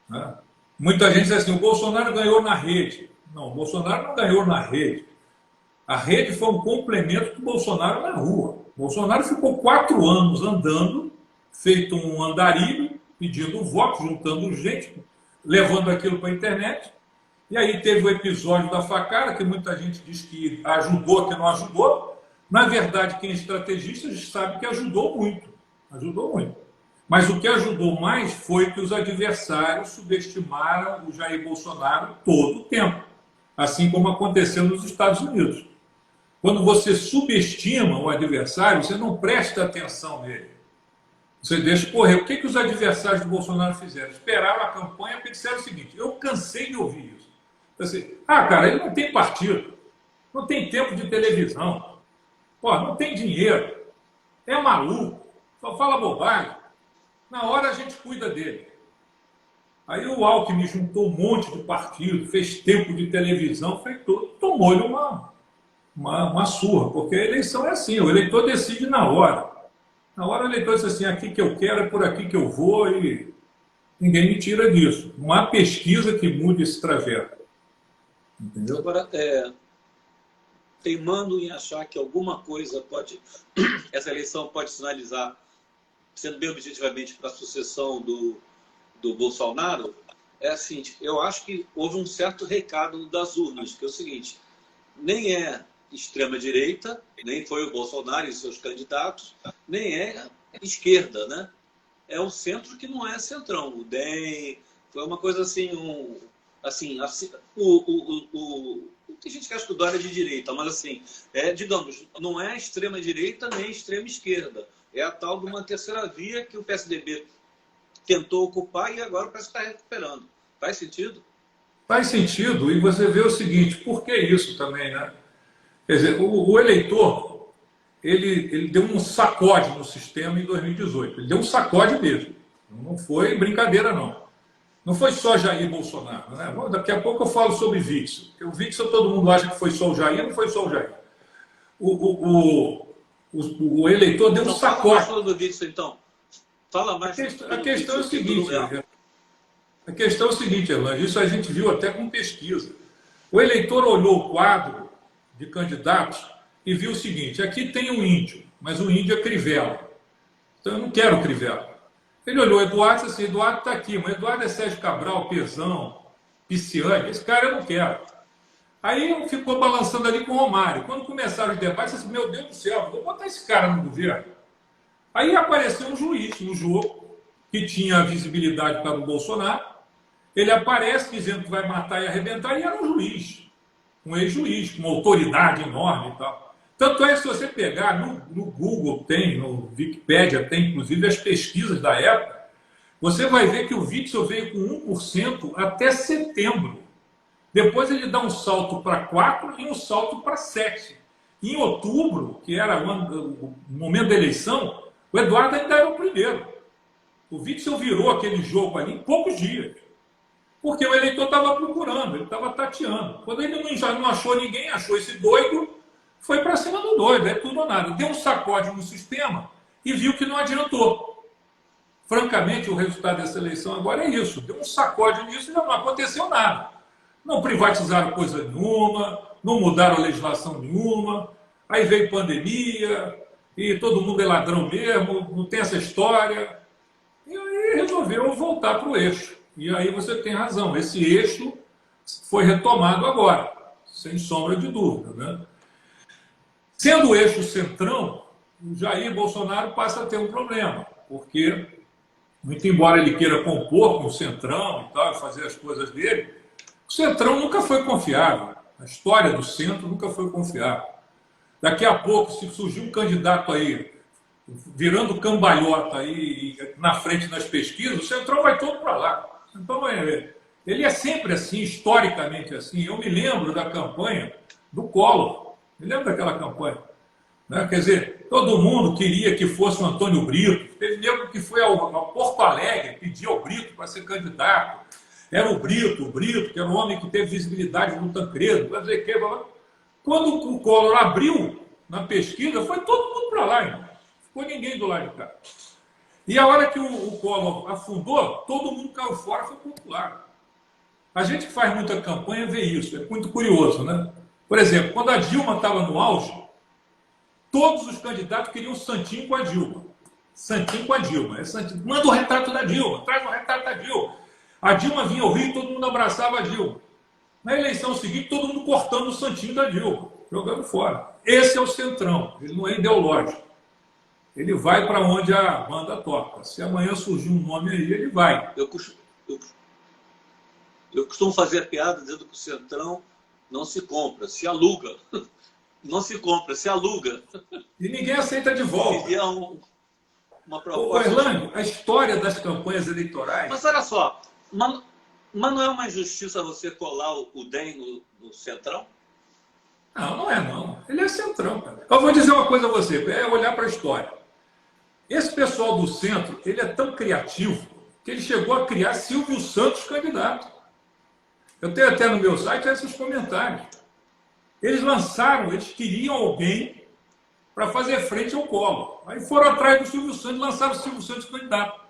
B: Né? Muita gente diz assim, o Bolsonaro ganhou na rede. Não, o Bolsonaro não ganhou na rede. A rede foi um complemento do Bolsonaro na rua. O Bolsonaro ficou 4 anos andando, feito um andarilho, pedindo voto, juntando gente, levando aquilo para a internet. E aí teve o episódio da facada, que muita gente diz que ajudou, que não ajudou. Na verdade, quem é estrategista sabe que ajudou muito. Ajudou muito. Mas o que ajudou mais foi que os adversários subestimaram o Jair Bolsonaro todo o tempo. Assim como aconteceu nos Estados Unidos. Quando você subestima o adversário, você não presta atenção nele. Você deixa correr. O que os adversários do Bolsonaro fizeram? Esperaram a campanha porque disseram o seguinte, eu cansei de ouvir isso. Assim, cara, ele não tem partido, não tem tempo de televisão, não tem dinheiro, é maluco, só fala bobagem. Na hora a gente cuida dele. Aí o Alckmin juntou um monte de partido, fez tempo de televisão, fez tudo, tomou-lhe uma surra, porque a eleição é assim, o eleitor decide na hora. Na hora o eleitor diz assim, aqui que eu quero, é por aqui que eu vou, e ninguém me tira disso. Não há pesquisa que mude esse trajeto. Entendeu?
A: Agora, teimando em achar que alguma coisa pode, essa eleição pode sinalizar, sendo bem objetivamente para a sucessão do Bolsonaro, é assim, eu acho que houve um certo recado das urnas, que é o seguinte, nem é extrema-direita, nem foi o Bolsonaro e seus candidatos, nem é esquerda, né? É o centro que não é centrão. O DEM foi uma coisa assim, tem gente que acha que o Dória é de direita, mas assim, digamos, não é extrema-direita nem extrema-esquerda. É a tal de uma terceira via que o PSDB tentou ocupar e agora parece que está recuperando. Faz sentido?
B: Faz sentido, e você vê o seguinte, por que isso também, né? Quer dizer, o eleitor, ele deu um sacode no sistema em 2018. Ele deu um sacode mesmo. Não foi brincadeira, não. Não foi só Jair Bolsonaro. Né? Daqui a pouco eu falo sobre Wixel. Porque o Wixel todo mundo acha que foi só o Jair, não foi só o Jair. O eleitor deu um sacode.
A: Fala do Wixel, então. Fala mais.
B: A questão é o seguinte, Erlan, isso a gente viu até com pesquisa. O eleitor olhou o quadro de candidatos e viu o seguinte, aqui tem um índio, mas o índio é Crivella. Então eu não quero Crivella. Ele olhou o Eduardo e disse assim, Eduardo está aqui, mas Eduardo é Sérgio Cabral, Pezão, Pisciani, esse cara eu não quero. Aí ficou balançando ali com o Romário. Quando começaram os debates, eu disse, meu Deus do céu, vou botar esse cara no governo. Aí apareceu um juiz no jogo, que tinha visibilidade para o Bolsonaro. Ele aparece dizendo que vai matar e arrebentar, e era um juiz, um ex-juiz, com uma autoridade enorme e tal. Tanto é que se você pegar, no Google tem, no Wikipedia tem, inclusive, as pesquisas da época, você vai ver que o Wixel veio com 1% até setembro. Depois ele dá um salto para 4% e um salto para 7%. Em outubro, que era o momento da eleição, o Eduardo ainda era o primeiro. O Wixel virou aquele jogo ali em poucos dias. Porque o eleitor estava procurando, ele estava tateando. Quando ele já não achou ninguém, achou esse doido, foi para cima do doido, é tudo ou nada. Deu um sacode no sistema e viu que não adiantou. Francamente, o resultado dessa eleição agora é isso. Deu um sacode nisso e já não aconteceu nada. Não privatizaram coisa nenhuma, não mudaram a legislação nenhuma, aí veio pandemia, e todo mundo é ladrão mesmo, não tem essa história. E aí resolveu voltar para o eixo. E aí você tem razão, esse eixo foi retomado agora, sem sombra de dúvida. Né? Sendo o eixo centrão, o Jair Bolsonaro passa a ter um problema, porque, muito embora ele queira compor com o centrão e tal, fazer as coisas dele, o centrão nunca foi confiável. A história do centro nunca foi confiável. Daqui a pouco, se surgir um candidato aí, virando cambalhota aí na frente nas pesquisas, o centrão vai todo para lá. Então, ele é sempre assim, historicamente assim. Eu me lembro da campanha do Collor. Me lembro daquela campanha. Né? Quer dizer, todo mundo queria que fosse o Antônio Brito. Teve nego que foi ao Porto Alegre pedir ao Brito para ser candidato. Era o Brito, que era um homem que teve visibilidade no Tancredo. Quando o Collor abriu na pesquisa, foi todo mundo para para lá, irmão. Ficou ninguém do lado de cá. E a hora que o Collor afundou, todo mundo caiu fora, foi popular. A gente que faz muita campanha vê isso, é muito curioso, né? Por exemplo, quando a Dilma estava no auge, todos os candidatos queriam Santinho com a Dilma. Santinho com a Dilma. É Santinho. Manda o retrato da Dilma, traz o retrato da Dilma. A Dilma vinha ao Rio e todo mundo abraçava a Dilma. Na eleição seguinte, todo mundo cortando o Santinho da Dilma, jogando fora. Esse é o centrão, ele não é ideológico. Ele vai para onde a banda toca. Se amanhã surgir um nome aí, ele vai.
A: Eu costumo fazer a piada dizendo que o centrão não se compra, se aluga. Não se compra, se aluga.
B: E ninguém aceita de volta.
A: Seria uma proposta.
B: Orlando, a história das campanhas eleitorais...
A: Mas olha só, mas não é uma injustiça você colar o DEM no centrão?
B: Não, não é não. Ele é centrão, cara. Eu vou dizer uma coisa a você, é olhar para a história. Esse pessoal do centro, ele é tão criativo que ele chegou a criar Silvio Santos candidato. Eu tenho até no meu site esses comentários. Eles queriam alguém para fazer frente ao Collor. Aí foram atrás do Silvio Santos e lançaram o Silvio Santos candidato.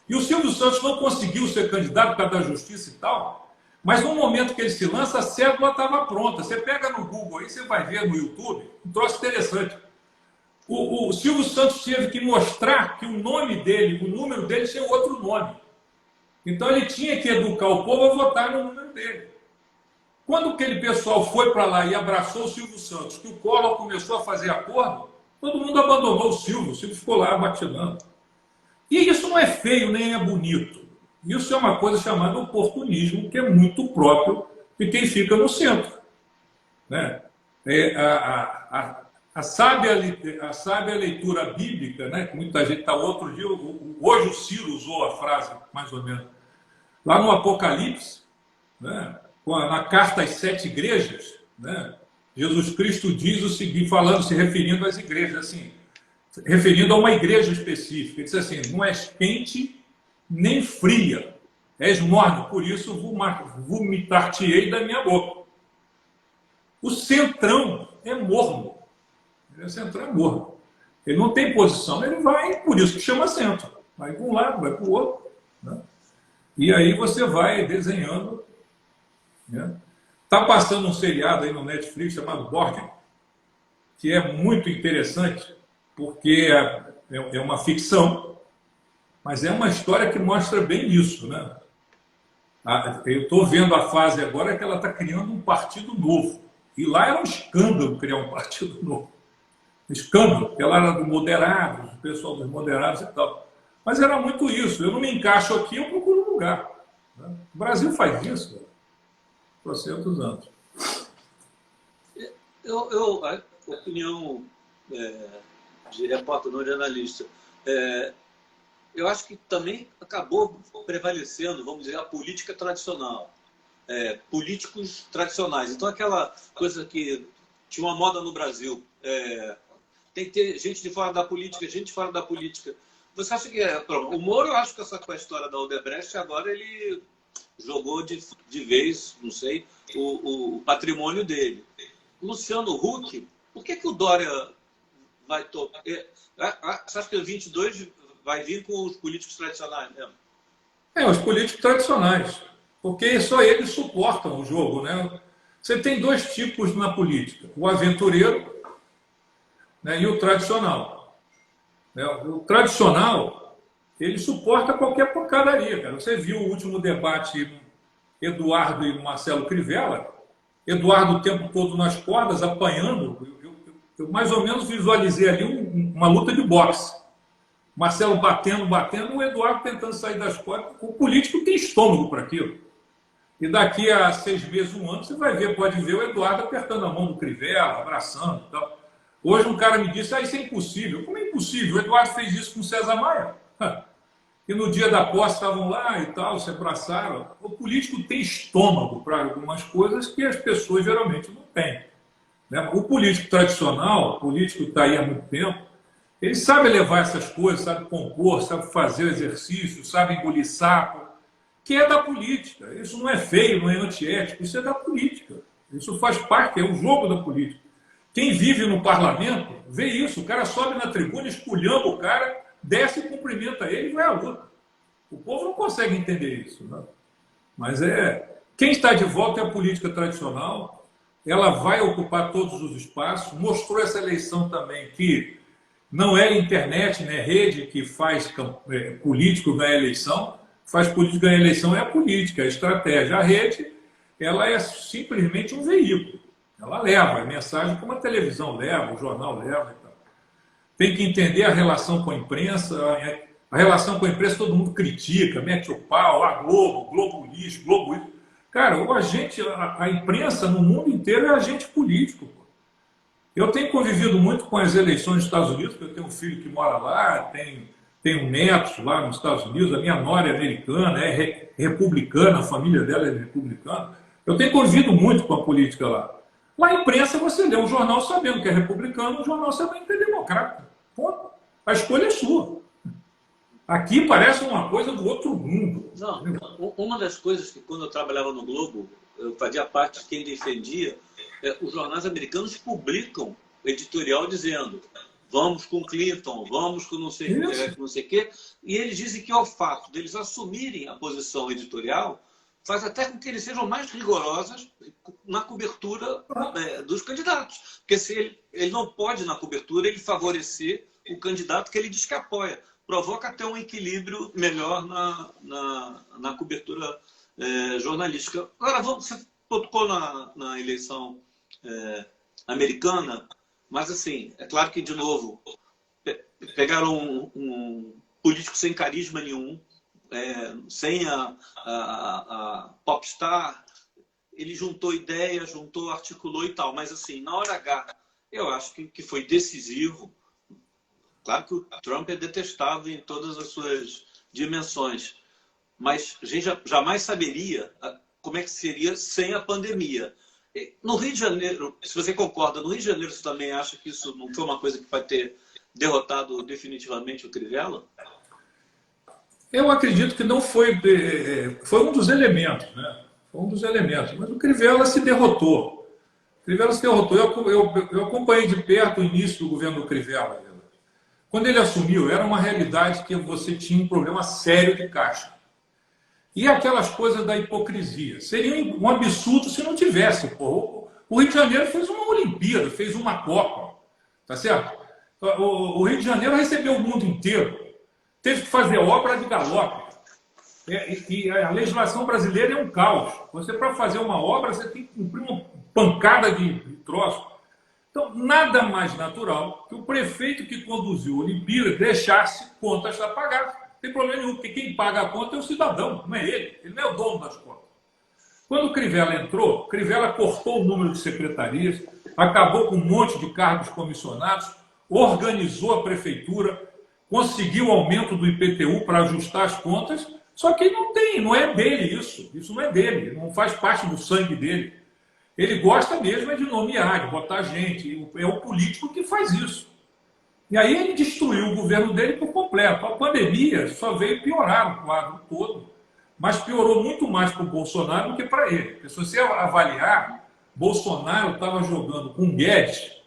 B: E o Silvio Santos não conseguiu ser candidato por causa da justiça e tal, mas no momento que ele se lança, a cédula estava pronta. Você pega no Google aí, você vai ver no YouTube, um troço interessante. O Silvio Santos teve que mostrar que o nome dele, o número dele tinha outro nome. Então ele tinha que educar o povo a votar no número dele. Quando aquele pessoal foi para lá e abraçou o Silvio Santos, que o Collor começou a fazer acordo, todo mundo abandonou o Silvio ficou lá batilando. E isso não é feio, nem é bonito. Isso é uma coisa chamada oportunismo, que é muito próprio de quem fica no centro. Né? A sábia leitura bíblica, né, que muita gente está outro dia, hoje o Ciro usou a frase, mais ou menos, lá no Apocalipse, né, na carta às 7 igrejas, né, Jesus Cristo diz o seguinte, se referindo às igrejas, assim, referindo a uma igreja específica, ele diz assim, não és quente nem fria, és morno, por isso vomitar-te-ei da minha boca. O centrão é morno. O centrão é morno. Ele não tem posição, ele vai, por isso que chama centro. Vai para um lado, vai para o outro. Né? E aí você vai desenhando. Está passando um seriado aí no Netflix chamado Borgen, que é muito interessante, porque é uma ficção, mas é uma história que mostra bem isso. Né? Eu estou vendo a fase agora que ela está criando um partido novo. E lá era um escândalo criar um partido novo. Escândalo, porque ela era do moderados, o pessoal dos moderados e tal. Mas era muito isso. Eu não me encaixo aqui, eu procuro um lugar. Né? O Brasil faz isso há 400 anos.
A: A opinião de repórter, não de analista, eu acho que também acabou prevalecendo, vamos dizer, a política tradicional. Políticos tradicionais. Então, aquela coisa que tinha uma moda no Brasil, tem que ter gente de fora da política, gente de fora da política. Você acha que o Moro, eu acho que com a história da Odebrecht, agora ele jogou de vez, não sei, o patrimônio dele. Luciano Huck, por que o Dória vai tocar? Você acha que o 22 vai vir com os políticos tradicionais mesmo?
B: Os políticos tradicionais. Porque só eles suportam o jogo. Né? Você tem dois tipos na política. O aventureiro, né, e o tradicional. O tradicional, ele suporta qualquer porcadaria. Cara. Você viu o último debate Eduardo e Marcelo Crivella? Eduardo o tempo todo nas cordas, apanhando. Eu mais ou menos visualizei ali uma luta de boxe. Marcelo batendo, o Eduardo tentando sair das cordas. O político tem estômago para aquilo. E daqui a 6 meses, 1 ano, você vai ver, pode ver o Eduardo apertando a mão do Crivella, abraçando e tal. Hoje um cara me disse, isso é impossível. Como é impossível? O Eduardo fez isso com o César Maia. E no dia da posse estavam lá e tal, se abraçaram. O político tem estômago para algumas coisas que as pessoas geralmente não têm. Né? O político tradicional, o político que está aí há muito tempo, ele sabe levar essas coisas, sabe compor, sabe fazer exercício, sabe engolir sapo, que é da política. Isso não é feio, não é antiético, isso é da política. Isso faz parte, é o jogo da política. Quem vive no parlamento vê isso. O cara sobe na tribuna, esculhamba o cara, desce e cumprimenta ele e vai à luta. O povo não consegue entender isso. Né? Mas quem está de volta é a política tradicional. Ela vai ocupar todos os espaços. Mostrou essa eleição também que não é a internet, né, rede que faz político ganhar eleição. Faz político ganhar eleição é a política, a estratégia. A rede, ela é simplesmente um veículo. Ela leva a mensagem como a televisão leva, o jornal leva. Então. Tem que entender a relação com a imprensa. A relação com a imprensa todo mundo critica, mete o pau, a Globo, Globo lixo, Globo isso. Cara, a imprensa no mundo inteiro é agente político. Pô. Eu tenho convivido muito com as eleições dos Estados Unidos, porque eu tenho um filho que mora lá, tenho netos lá nos Estados Unidos, a minha nora é americana, é republicana, a família dela é republicana. Eu tenho convivido muito com a política lá. Lá a imprensa você lê um jornal sabendo que é republicano, um jornal sabendo que é democrata. Ponto. A escolha é sua. Aqui parece uma coisa do outro mundo.
A: Não, uma das coisas que quando eu trabalhava no Globo, eu fazia parte de quem defendia, os jornais americanos publicam editorial dizendo vamos com Clinton, vamos com não sei o quê, e eles dizem que o fato deles assumirem a posição editorial faz até com que eles sejam mais rigorosos na cobertura dos candidatos. Porque se ele não pode, na cobertura, ele favorecer o candidato que ele diz que apoia. Provoca até um equilíbrio melhor na cobertura jornalística. Agora, você tocou na eleição americana, mas, assim, é claro que, de novo, pegaram um político sem carisma nenhum, sem a popstar, ele juntou ideias, articulou e tal, mas assim, na hora H, eu acho que foi decisivo. Claro que o Trump é detestável em todas as suas dimensões, mas a gente jamais saberia como é que seria sem a pandemia. No Rio de Janeiro, se você concorda, no Rio de Janeiro você também acha que isso não foi uma coisa que vai ter derrotado definitivamente o Crivella?
B: Eu acredito que não foi... Foi um dos elementos, né? Foi um dos elementos. Mas o Crivella se derrotou. O Crivella se derrotou. Eu acompanhei de perto o início do governo do Crivella. Quando ele assumiu, era uma realidade que você tinha um problema sério de caixa. E aquelas coisas da hipocrisia. Seria um absurdo se não tivesse. Pô. O Rio de Janeiro fez uma Olimpíada, fez uma Copa. Tá certo? O Rio de Janeiro recebeu o mundo inteiro. Teve que fazer obra de galope. E a legislação brasileira é um caos. Você, para fazer uma obra, você tem que cumprir uma pancada de troço. Então, nada mais natural que o prefeito que conduziu a Olimpíada deixasse contas a pagar. Não tem problema nenhum, porque quem paga a conta é o cidadão, não é ele. Ele não é o dono das contas. Quando o Crivella entrou, Crivella cortou o número de secretarias, acabou com um monte de cargos comissionados, organizou a prefeitura, conseguiu o aumento do IPTU para ajustar as contas, só que não é dele isso. Isso não é dele, não faz parte do sangue dele. Ele gosta mesmo de nomear, de botar gente. É o político que faz isso. E aí ele destruiu o governo dele por completo. A pandemia só veio piorar o quadro todo, mas piorou muito mais para o Bolsonaro do que para ele. Porque se você avaliar, Bolsonaro estava jogando com Guedes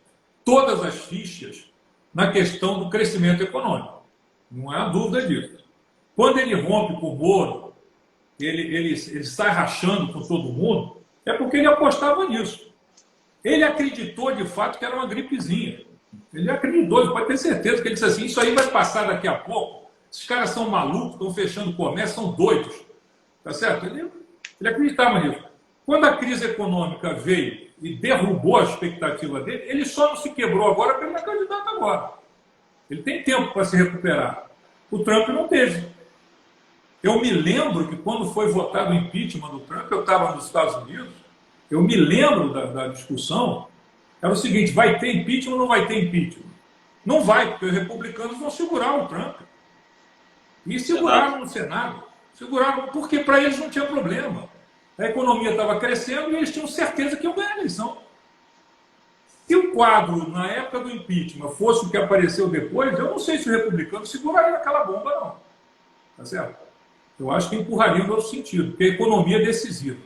B: todas as fichas na questão do crescimento econômico. Não há dúvida disso. Quando ele rompe com o Moro, ele sai rachando com todo mundo, é porque ele apostava nisso. Ele acreditou, de fato, que era uma gripezinha. Ele acreditou, ele pode ter certeza, que ele disse assim, isso aí vai passar daqui a pouco. Esses caras são malucos, estão fechando o comércio, são doidos. Tá certo? Ele acreditava nisso. Quando a crise econômica veio e derrubou a expectativa dele, ele só não se quebrou agora porque ele não é candidato agora. Ele tem tempo para se recuperar. O Trump não teve. Eu me lembro que quando foi votado o impeachment do Trump, eu estava nos Estados Unidos, eu me lembro da discussão, era o seguinte, vai ter impeachment ou não vai ter impeachment? Não vai, porque os republicanos vão segurar o Trump. E seguraram no Senado. Seguraram, porque para eles não tinha problema. A economia estava crescendo e eles tinham certeza que iam ganhar a eleição. Se o quadro, na época do impeachment, fosse o que apareceu depois, eu não sei se os republicanos segurariam aquela bomba, não. Tá certo? Eu acho que empurraria no outro sentido, porque a economia é decisiva.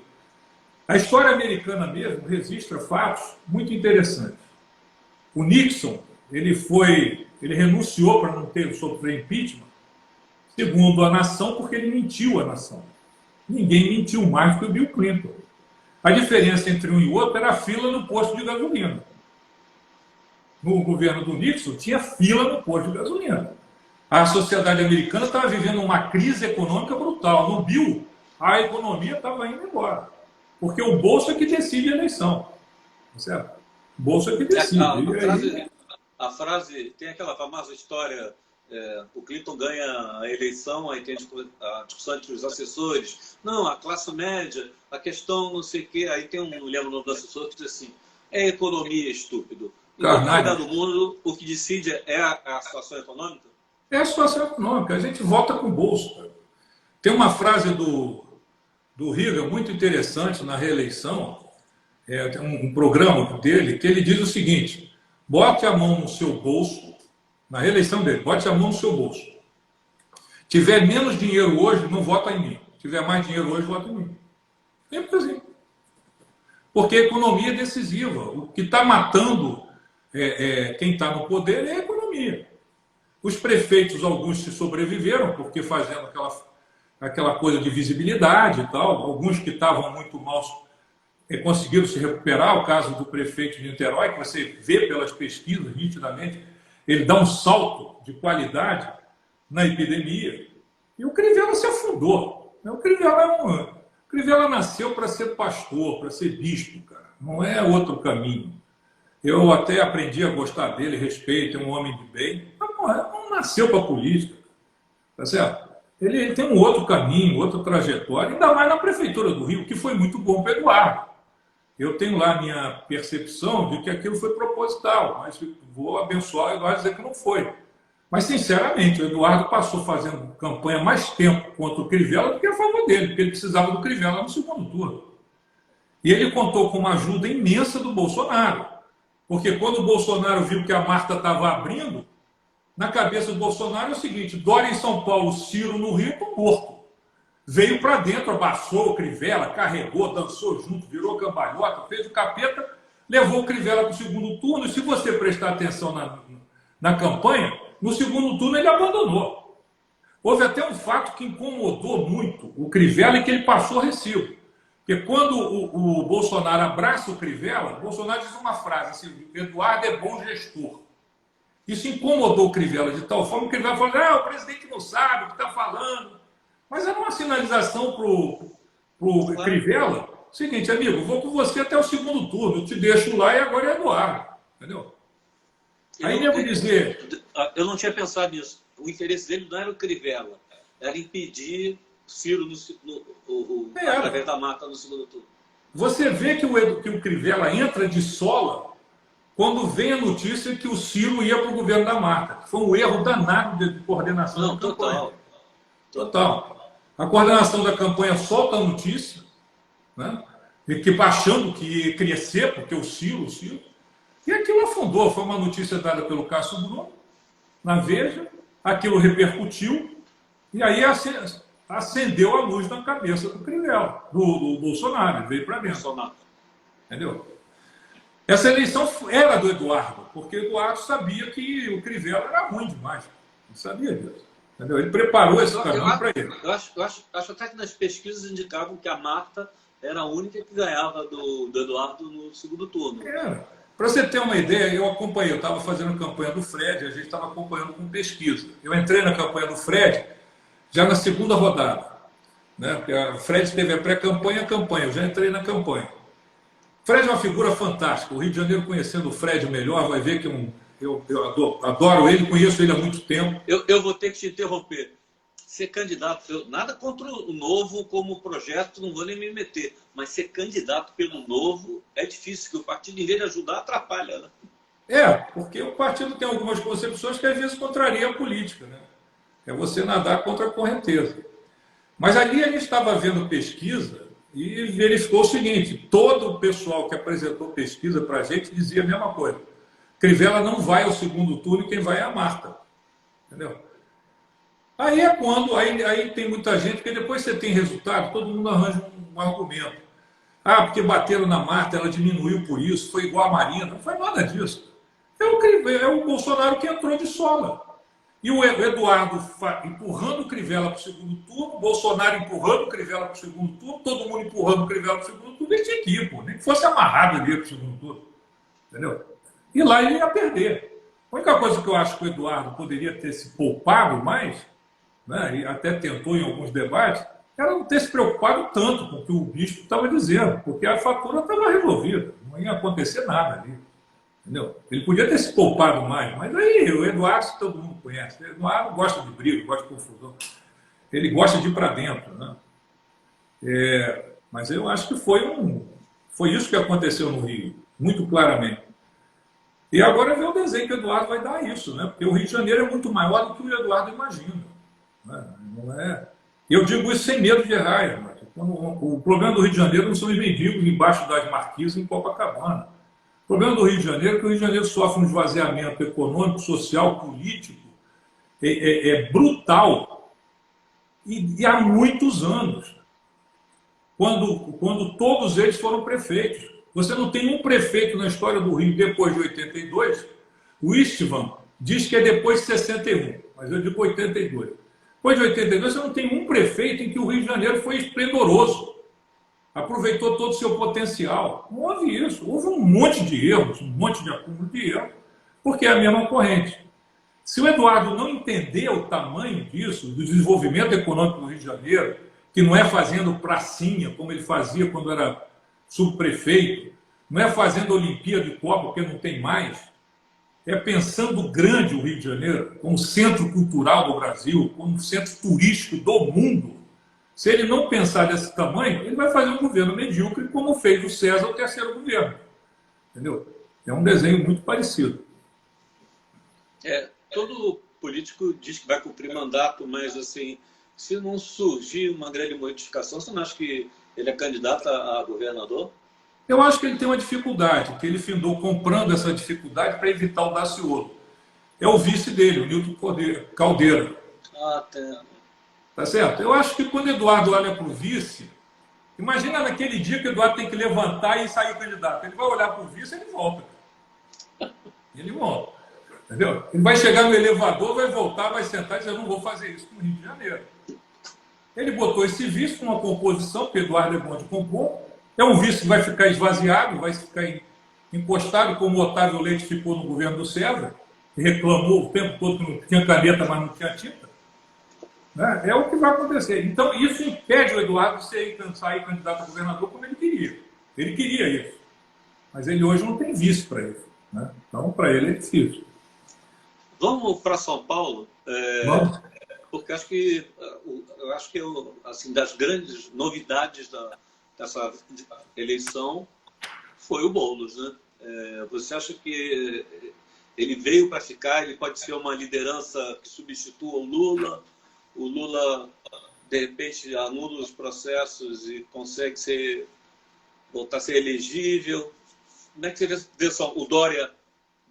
B: A história americana mesmo registra fatos muito interessantes. O Nixon, ele renunciou para não sofrer impeachment, segundo a nação, porque ele mentiu à nação. Ninguém mentiu mais que o Bill Clinton. A diferença entre um e o outro era a fila no posto de gasolina. No governo do Nixon, tinha fila no posto de gasolina. A sociedade americana estava vivendo uma crise econômica brutal. No Bill, a economia estava indo embora. Porque o bolso é que decide a eleição. Certo? O bolso é que decide.
A: A frase, tem aquela famosa história, o Clinton ganha a eleição, aí tem a discussão entre os assessores. Não, a classe média, a questão não sei o quê. Aí tem não lembro o nome do assessor, que diz assim, é economia, estúpido. Em qualquer lugar do mundo, o que decide é a situação econômica?
B: É a situação econômica. A gente vota com o bolso. Cara. Tem uma frase do Reagan muito interessante na reeleição, tem um programa dele, que ele diz o seguinte, bote a mão no seu bolso, na reeleição dele, bote a mão no seu bolso. Tiver menos dinheiro hoje, não vota em mim. Tiver mais dinheiro hoje, vota em mim. Sempre assim. Porque a economia é decisiva. O que está matando quem está no poder é a economia. Os prefeitos, alguns se sobreviveram, porque fazendo aquela coisa de visibilidade e tal, alguns que estavam muito mal conseguiram se recuperar. O caso do prefeito de Niterói, que você vê pelas pesquisas nitidamente, ele dá um salto de qualidade na epidemia. E o Crivella se afundou. O Crivella nasceu para ser pastor, para ser bispo, cara. Não é outro caminho. Eu até aprendi a gostar dele, respeito, é um homem de bem, mas não nasceu para política. Tá certo? Ele tem um outro caminho, outra trajetória, ainda mais na Prefeitura do Rio, que foi muito bom para o Eduardo. Eu tenho lá a minha percepção de que aquilo foi proposital, mas vou abençoar o Eduardo e dizer que não foi. Mas, sinceramente, o Eduardo passou fazendo campanha mais tempo contra o Crivella do que a favor dele, porque ele precisava do Crivella no segundo turno. E ele contou com uma ajuda imensa do Bolsonaro, porque quando o Bolsonaro viu que a Marta estava abrindo, na cabeça do Bolsonaro é o seguinte, Dória em São Paulo, Ciro no Rio, estou morto. Veio para dentro, abaixou o Crivella, carregou, dançou junto, virou cambalhota, fez o capeta, levou o Crivella para o segundo turno, e se você prestar atenção na campanha, no segundo turno ele abandonou. Houve até um fato que incomodou muito o Crivella e que ele passou recibo. Porque quando o Bolsonaro abraça o Crivella, o Bolsonaro diz uma frase assim, Eduardo é bom gestor. Isso incomodou o Crivella de tal forma que o Crivella falou, o presidente não sabe o que está falando. Mas era uma sinalização para o Crivella. Seguinte, amigo, vou com você até o segundo turno, eu te deixo lá e agora é Eduardo. Entendeu? Aí devo dizer...
A: Eu não tinha pensado nisso. O interesse dele não era o Crivella, era impedir Ciro através da Marta no segundo turno.
B: Você vê que o Crivella entra de sola quando vem a notícia que o Ciro ia para o governo da Marta. Foi um erro danado de coordenação da campanha. Total. A coordenação da campanha solta a notícia, né? E que achando que ia crescer, porque o Ciro. E aquilo afundou. Foi uma notícia dada pelo Cássio Bruno, na Veja, aquilo repercutiu, e aí acendeu a luz na cabeça do Crivella, do Bolsonaro, ele veio para dentro.
A: Bolsonaro.
B: Entendeu? Essa eleição era do Eduardo, porque o Eduardo sabia que o Crivella era ruim demais. Ele sabia disso. Entendeu? Ele preparou esse caminho para ele.
A: Eu acho até que nas pesquisas indicavam que a Marta era a única que ganhava do Eduardo no segundo turno.
B: Para você ter uma ideia, eu estava fazendo campanha do Fred, a gente estava acompanhando com pesquisa. Eu entrei na campanha do Fred já na segunda rodada. Né? Porque o Fred teve a pré-campanha e a campanha, eu já entrei na campanha. O Fred é uma figura fantástica. O Rio de Janeiro, conhecendo o Fred melhor, vai ver que eu adoro ele, conheço ele há muito tempo.
A: Eu vou ter que te interromper. Ser candidato, nada contra o Novo como projeto, não vou nem me meter, mas ser candidato pelo Novo é difícil, que o partido, em vez de ajudar, atrapalha. Né?
B: Porque o partido tem algumas concepções que às vezes contrariam a política. Né? É você nadar contra a correnteza. Mas ali a gente estava vendo pesquisa e verificou o seguinte, todo o pessoal que apresentou pesquisa para a gente dizia a mesma coisa. Crivella não vai ao segundo turno e quem vai é a Marta. Entendeu? Aí é quando, aí tem muita gente, porque depois você tem resultado, todo mundo arranja um argumento. Porque bateram na Marta, ela diminuiu por isso, foi igual a Marina. Não foi nada disso. É o Bolsonaro que entrou de sola. E o Eduardo empurrando o Crivella para o segundo turno, o Bolsonaro empurrando o Crivella para o segundo turno, todo mundo empurrando o Crivella para o segundo turno, ele tinha que ir, pô, nem que fosse amarrado ali para o segundo turno. Entendeu? E lá ele ia perder. A única coisa que eu acho que o Eduardo poderia ter se poupado mais, né, e até tentou em alguns debates, era não ter se preocupado tanto com o que o bispo estava dizendo, porque a fatura estava resolvida, não ia acontecer nada ali. Entendeu? Ele podia ter se poupado mais, mas aí o Eduardo, todo mundo conhece, o Eduardo gosta de briga, gosta de confusão, ele gosta de ir para dentro. Né? Mas eu acho que foi isso que aconteceu no Rio, muito claramente. E agora vê o desenho que o Eduardo vai dar isso, né? Porque o Rio de Janeiro é muito maior do que o Eduardo imagina. Né? Não é... Eu digo isso sem medo de errar, irmão. O problema do Rio de Janeiro não são os mendigos embaixo das marquises em Copacabana. O problema do Rio de Janeiro é que o Rio de Janeiro sofre um esvaziamento econômico, social, político, brutal, e há muitos anos, quando todos eles foram prefeitos. Você não tem um prefeito na história do Rio depois de 82, o Istvan diz que é depois de 61, mas eu digo 82. Depois de 82, você não tem um prefeito em que o Rio de Janeiro foi esplendoroso, aproveitou todo o seu potencial. Não houve isso. Houve um monte de erros, um monte de acúmulo de erros, porque é a mesma corrente. Se o Eduardo não entender o tamanho disso, do desenvolvimento econômico do Rio de Janeiro, que não é fazendo pracinha, como ele fazia quando era subprefeito, não é fazendo Olimpíada de Copa, porque não tem mais, é pensando grande o Rio de Janeiro, como centro cultural do Brasil, como centro turístico do mundo. Se ele não pensar desse tamanho, ele vai fazer um governo medíocre, como fez o César o terceiro governo. Entendeu? É um desenho muito parecido.
A: Todo político diz que vai cumprir mandato, mas assim, se não surgir uma grande modificação, você não acha que ele é candidato a governador?
B: Eu acho que ele tem uma dificuldade, que ele findou comprando essa dificuldade para evitar o Daciolo. É o vice dele, o Nilton Caldeira. Tá certo? Eu acho que quando o Eduardo olha para o vice, imagina naquele dia que o Eduardo tem que levantar e sair candidato. Ele vai olhar para o vice e ele volta. Ele volta. Entendeu? Ele vai chegar no elevador, vai voltar, vai sentar e dizer: eu não vou fazer isso no Rio de Janeiro. Ele botou esse vice com uma composição, porque o Eduardo é bom de compor. É um vice que vai ficar esvaziado, vai ficar encostado, como o Otávio Leite ficou no governo do César, que reclamou o tempo todo que não tinha caneta, mas não tinha tinta. É o que vai acontecer. Então, isso impede o Eduardo de sair candidato a governador como ele queria. Ele queria isso. Mas ele hoje não tem vice para isso. Né? Então, para ele é difícil.
A: Vamos para São Paulo?
B: Vamos.
A: Porque eu acho que assim, das grandes novidades dessa eleição foi o Boulos. Né? Você acha que ele veio para ficar? Ele pode ser uma liderança que substitua o Lula? O Lula, de repente, anula os processos e consegue voltar a ser elegível? Como é que você vê só? O Dória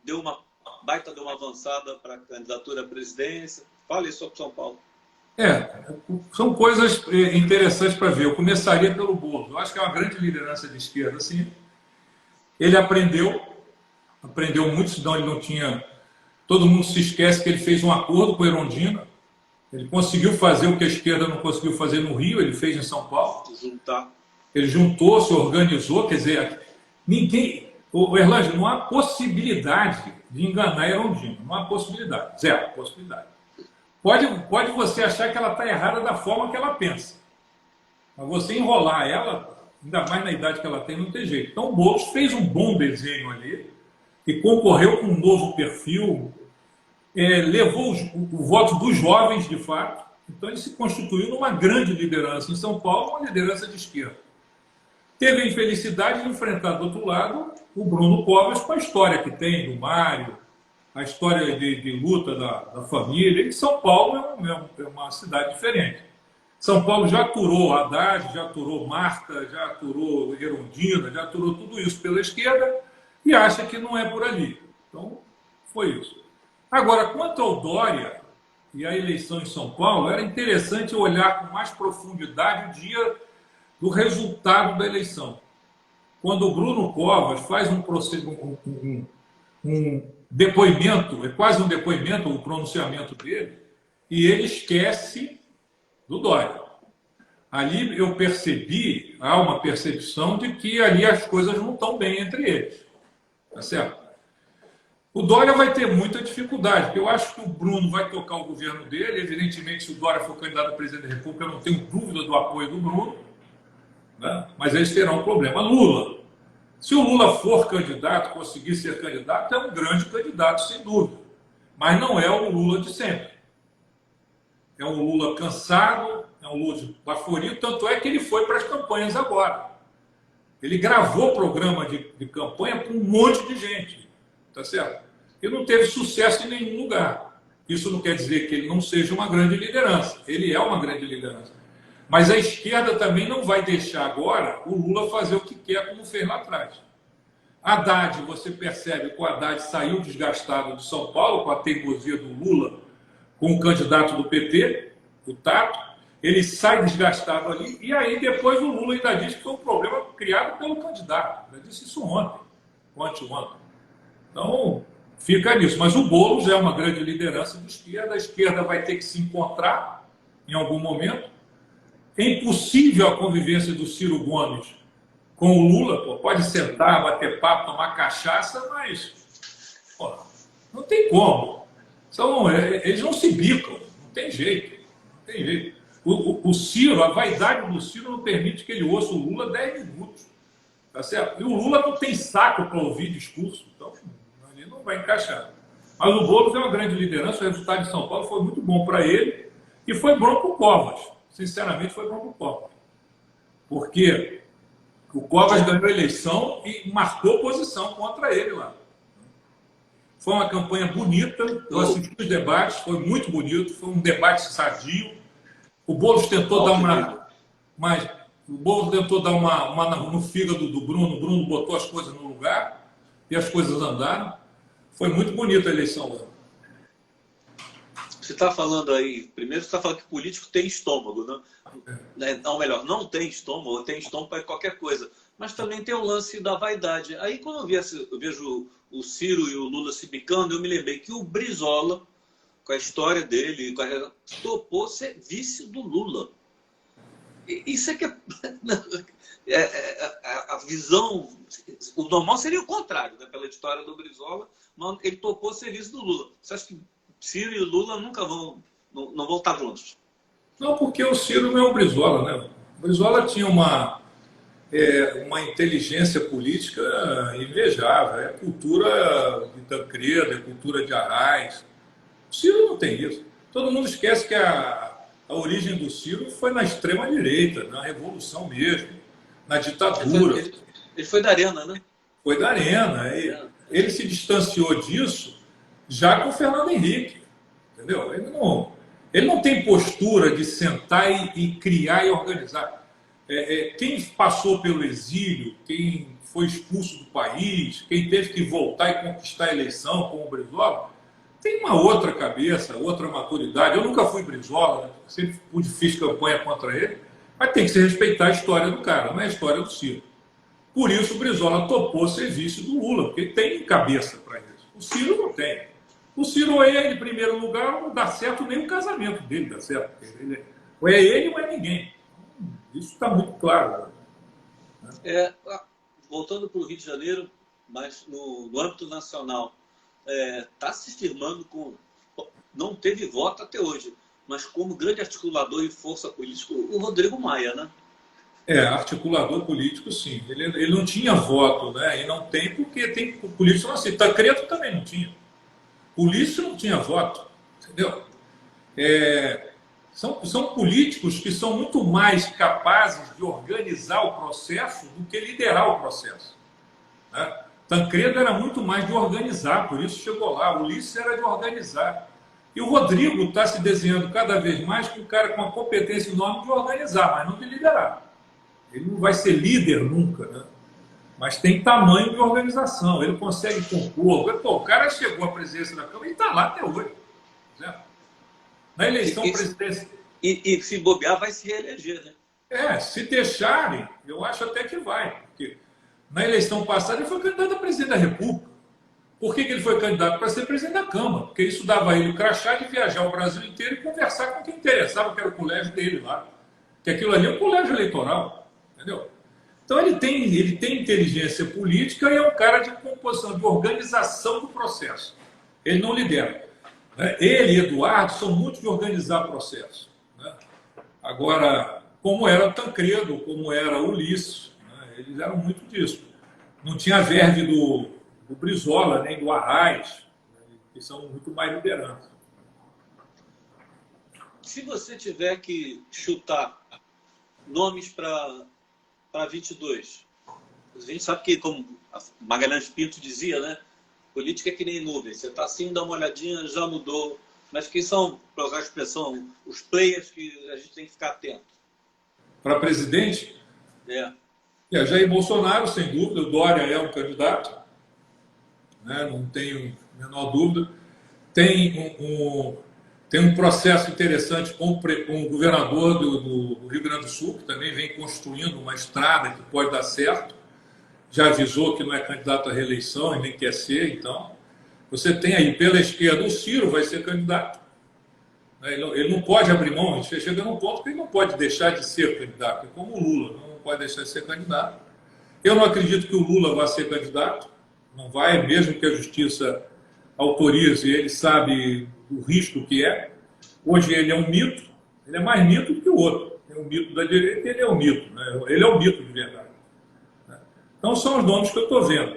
A: deu uma avançada para a candidatura à presidência. Fale sobre São Paulo.
B: São coisas interessantes para ver. Eu começaria pelo Boulos. Eu acho que é uma grande liderança de esquerda, sim. Ele aprendeu muito, senão ele não tinha... Todo mundo se esquece que ele fez um acordo com a Erundina. Ele conseguiu fazer o que a esquerda não conseguiu fazer no Rio, ele fez em São Paulo. Ele juntou, se organizou, quer dizer, ninguém... O Erlange, não há possibilidade de enganar a Erundina. Não há possibilidade. Zero possibilidade. Pode você achar que ela está errada da forma que ela pensa. Mas você enrolar ela, ainda mais na idade que ela tem, não tem jeito. Então o Boulos fez um bom desenho ali e concorreu com um novo perfil, levou o voto dos jovens, de fato. Então ele se constituiu numa grande liderança em São Paulo, uma liderança de esquerda. Teve a infelicidade de enfrentar do outro lado o Bruno Covas com a história que tem do Mário, a história de luta da família. E São Paulo é uma cidade diferente. São Paulo já aturou Haddad, já aturou Marta, já aturou Erundina, já aturou tudo isso pela esquerda e acha que não é por ali. Então, foi isso. Agora, quanto ao Dória e a eleição em São Paulo, era interessante olhar com mais profundidade o dia do resultado da eleição. Quando o Bruno Covas faz um um depoimento, é quase um depoimento, o pronunciamento dele, e ele esquece do Dória. Ali eu percebi, há uma percepção de que ali as coisas não estão bem entre eles. Tá certo? O Dória vai ter muita dificuldade, porque eu acho que o Bruno vai tocar o governo dele. Evidentemente, se o Dória for candidato a presidente da República, eu não tenho dúvida do apoio do Bruno, né? Mas eles terão um problema. Lula. Se o Lula for candidato, conseguir ser candidato, é um grande candidato, sem dúvida. Mas não é o Lula de sempre. É um Lula cansado, é um Lula de baforio, tanto é que ele foi para as campanhas agora. Ele gravou programa de campanha com um monte de gente, tá certo? E não teve sucesso em nenhum lugar. Isso não quer dizer que ele não seja uma grande liderança. Ele é uma grande liderança. Mas a esquerda também não vai deixar agora o Lula fazer o que quer, como fez lá atrás. Haddad, você percebe que o Haddad saiu desgastado de São Paulo com a teimosia do Lula, com o candidato do PT, o Tato. Ele sai desgastado ali, e aí depois o Lula ainda diz que foi um problema criado pelo candidato. Ele disse isso ontem, anteontem. Então, fica nisso. Mas o Boulos é uma grande liderança de esquerda, a esquerda vai ter que se encontrar em algum momento. É impossível a convivência do Ciro Gomes com o Lula. Pô, pode sentar, bater papo, tomar cachaça, mas pô, não tem como. Eles não se bicam, não tem jeito. Não tem jeito. O Ciro, a vaidade do Ciro não permite que ele ouça o Lula 10 minutos. Tá certo? E o Lula não tem saco para ouvir discurso, então ele não vai encaixar. Mas o Boulos é uma grande liderança, o resultado de São Paulo foi muito bom para ele e foi bom para o Covas. Sinceramente, foi bom para o Covas. Porque o Covas ganhou a eleição e marcou posição contra ele lá. Foi uma campanha bonita, eu assisti os debates, foi muito bonito, foi um debate sadio. O Boulos tentou dar uma... Mas o Boulos tentou dar uma no fígado do Bruno, o Bruno botou as coisas no lugar e as coisas andaram. Foi muito bonita a eleição lá.
A: Você está falando aí, primeiro você está falando que político tem estômago, né? Ou melhor, não tem estômago, ou tem estômago para qualquer coisa. Mas também tem o lance da vaidade. Aí quando eu vejo o Ciro e o Lula se bicando, eu me lembrei que o Brizola, com a história dele, topou ser vice do Lula. Isso é que a visão... O normal seria o contrário, né? Pela história do Brizola, mas ele topou ser vice do Lula. Você acha que Ciro e o Lula nunca não vão estar juntos?
B: Não, porque o Ciro não é o Brizola, né? O Brizola tinha uma inteligência política invejável. É cultura de Tancredo, é cultura de Arraes. O Ciro não tem isso. Todo mundo esquece que a origem do Ciro foi na extrema-direita, na Revolução mesmo, na ditadura.
A: Ele foi da Arena, né?
B: Foi da Arena. Ele se distanciou disso já com o Fernando Henrique. Entendeu? Ele não tem postura de sentar e criar e organizar. Quem passou pelo exílio, quem foi expulso do país, quem teve que voltar e conquistar a eleição, como o Brizola, tem uma outra cabeça, outra maturidade. Eu nunca fui Brizola, né? Sempre fiz campanha contra ele, mas tem que se respeitar a história do cara, não é a história do Ciro. Por isso o Brizola topou ser vice do Lula, porque ele tem cabeça para isso. O Ciro não tem. O Ciro é ele, em primeiro lugar, não dá certo nem o casamento dele, dá certo. Ou é ele ou é ninguém. Isso está muito claro.
A: Né? Voltando para o Rio de Janeiro, mas no âmbito nacional, está se firmando não teve voto até hoje, mas como grande articulador e força política, o Rodrigo Maia, né?
B: Articulador político, sim. Ele não tinha voto, né? E não tem porque tem político assim. Tancredo também não tinha. Polícia não tinha voto, entendeu? São políticos que são muito mais capazes de organizar o processo do que liderar o processo. Né? Tancredo era muito mais de organizar, por isso chegou lá. Ulisses era de organizar. E o Rodrigo está se desenhando cada vez mais com um cara com uma competência enorme de organizar, mas não de liderar. Ele não vai ser líder nunca, né? Mas tem tamanho de organização, ele consegue compor. O cara chegou à presidência da Câmara e está lá até hoje. Né? Na eleição presidencial.
A: E se bobear, vai se reeleger, né?
B: Se deixarem, eu acho até que vai. Porque na eleição passada ele foi candidato a presidente da República. Por que ele foi candidato? Para ser presidente da Câmara, porque isso dava a ele o crachá de viajar o Brasil inteiro e conversar com quem interessava, que era o colégio dele lá. Que aquilo ali é um colégio eleitoral, entendeu? Então ele tem inteligência política e é um cara de composição, de organização do processo. Ele não lidera. Né? Ele e Eduardo são muito de organizar processo. Né? Agora, como era o Tancredo, como era o Ulisses, né? Eles eram muito disso. Não tinha a verve do Brizola, nem do Arraes, né? Que são muito mais liderantes.
A: Se você tiver que chutar nomes para 22, a gente sabe que, como Magalhães Pinto dizia, né? Política é que nem nuvem. Você está assim, dá uma olhadinha, já mudou. Mas quem são, para usar a expressão, os players que a gente tem que ficar atento?
B: Para presidente? Jair Bolsonaro, sem dúvida. O Dória é um candidato. Né? Não tenho a menor dúvida. Tem um processo interessante com o governador do Rio Grande do Sul, que também vem construindo uma estrada que pode dar certo. Já avisou que não é candidato à reeleição e nem quer ser, então. Você tem aí, pela esquerda, o Ciro vai ser candidato. Ele não pode abrir mão, a gente chega num ponto que ele não pode deixar de ser candidato. É como o Lula, não pode deixar de ser candidato. Eu não acredito que o Lula vá ser candidato, não vai, mesmo que a justiça autorize, ele sabe o risco que é. Hoje ele é um mito, ele é mais mito do que o outro. É um mito da direita e ele é um mito, né? Ele é um mito de verdade. Então são os nomes que eu estou vendo.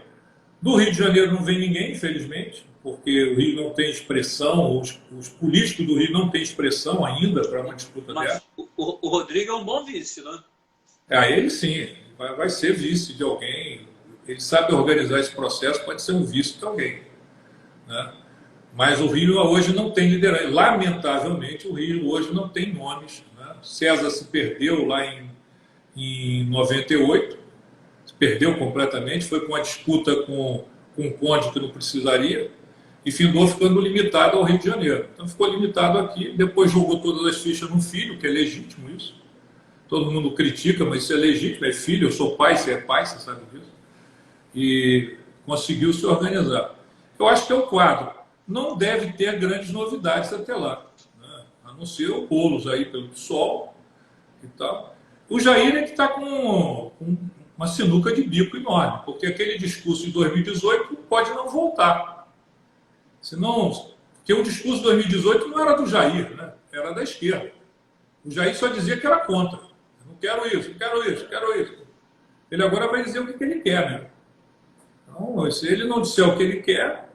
B: Do Rio de Janeiro não vem ninguém, infelizmente, porque o Rio não tem expressão, os políticos do Rio não têm expressão ainda para uma disputa dessa.
A: Mas o Rodrigo é um bom vice, né?
B: Ele sim, vai ser vice de alguém. Ele sabe organizar esse processo, pode ser um vice de alguém. Né? Mas o Rio hoje não tem liderança. Lamentavelmente, o Rio hoje não tem nomes. Né? César se perdeu lá em 98. Perdeu completamente, foi com uma disputa com um conde que não precisaria e findou ficando limitado ao Rio de Janeiro. Então ficou limitado aqui, depois jogou todas as fichas no filho, que é legítimo isso. Todo mundo critica, mas isso é legítimo, é filho, eu sou pai, você é pai, você sabe disso. E conseguiu se organizar. Eu acho que é o quadro. Não deve ter grandes novidades até lá, né? A não ser o Boulos aí pelo PSOL e tal. O Jair é que está com uma sinuca de bico enorme, porque aquele discurso de 2018 pode não voltar. Senão, porque o discurso de 2018 não era do Jair, né? Era da esquerda. O Jair só dizia que era contra. Eu não quero isso, quero isso, quero isso. Ele agora vai dizer o que ele quer, né? Então, se ele não disser o que ele quer,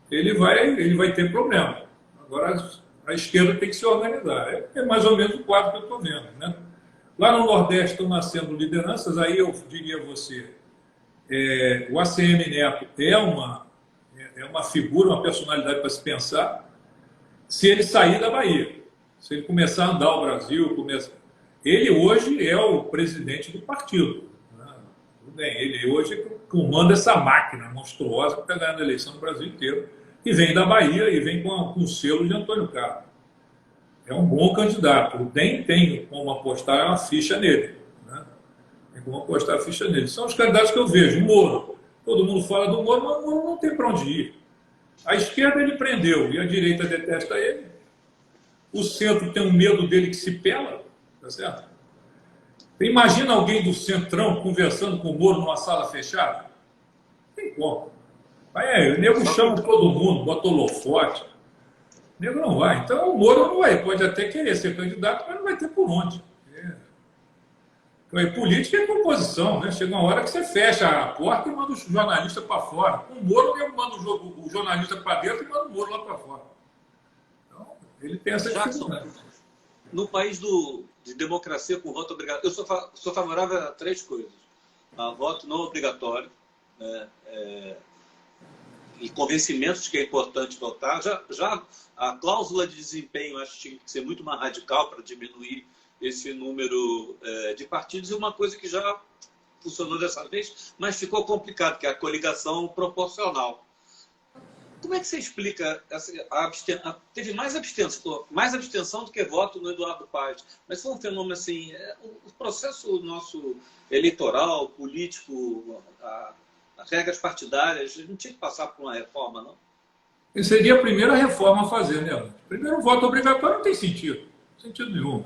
B: ele vai ter problema. Agora, a esquerda tem que se organizar. É mais ou menos o quadro que eu estou vendo, né? Lá no Nordeste estão nascendo lideranças, aí eu diria a você, o ACM Neto é uma figura, uma personalidade para se pensar, se ele sair da Bahia, se ele começar a andar o Brasil, ele hoje é o presidente do partido. Né? Tudo bem, ele hoje comanda essa máquina monstruosa que está ganhando a eleição no Brasil inteiro, e vem da Bahia e vem com o selo de Antônio Carlos. É um bom candidato. O DEM tem como apostar uma ficha nele. Né? Tem como apostar a ficha nele. São os candidatos que eu vejo. O Moro. Todo mundo fala do Moro, mas o Moro não tem para onde ir. A esquerda ele prendeu e a direita detesta ele. O centro tem um medo dele que se pela. Tá certo? Imagina alguém do Centrão conversando com o Moro numa sala fechada. Não tem como. O nego chama todo mundo, bota holofote. O nego não vai. Então o Moro não vai. Pode até querer ser candidato, mas não vai ter por onde. Então, política é composição, né? Chega uma hora que você fecha a porta e manda o jornalista para fora. Com o Moro, eu mando o jornalista para dentro e manda o Moro lá para fora. Então, ele tem essa dificuldade.
A: No país de democracia com voto obrigatório, eu sou favorável a 3 coisas. A voto não obrigatório, e convencimento de que é importante votar. Já a cláusula de desempenho acho que tinha que ser muito mais radical para diminuir esse número de partidos, e uma coisa que já funcionou dessa vez, mas ficou complicado, que é a coligação proporcional. Como é que você explica teve mais abstenção do que voto no Eduardo Paes, mas foi um fenômeno assim, o processo nosso eleitoral, político, as regras partidárias, não tinha que passar por uma reforma, não?
B: E seria a primeira reforma a fazer, né? Primeiro, o voto obrigatório não tem sentido. Sentido nenhum.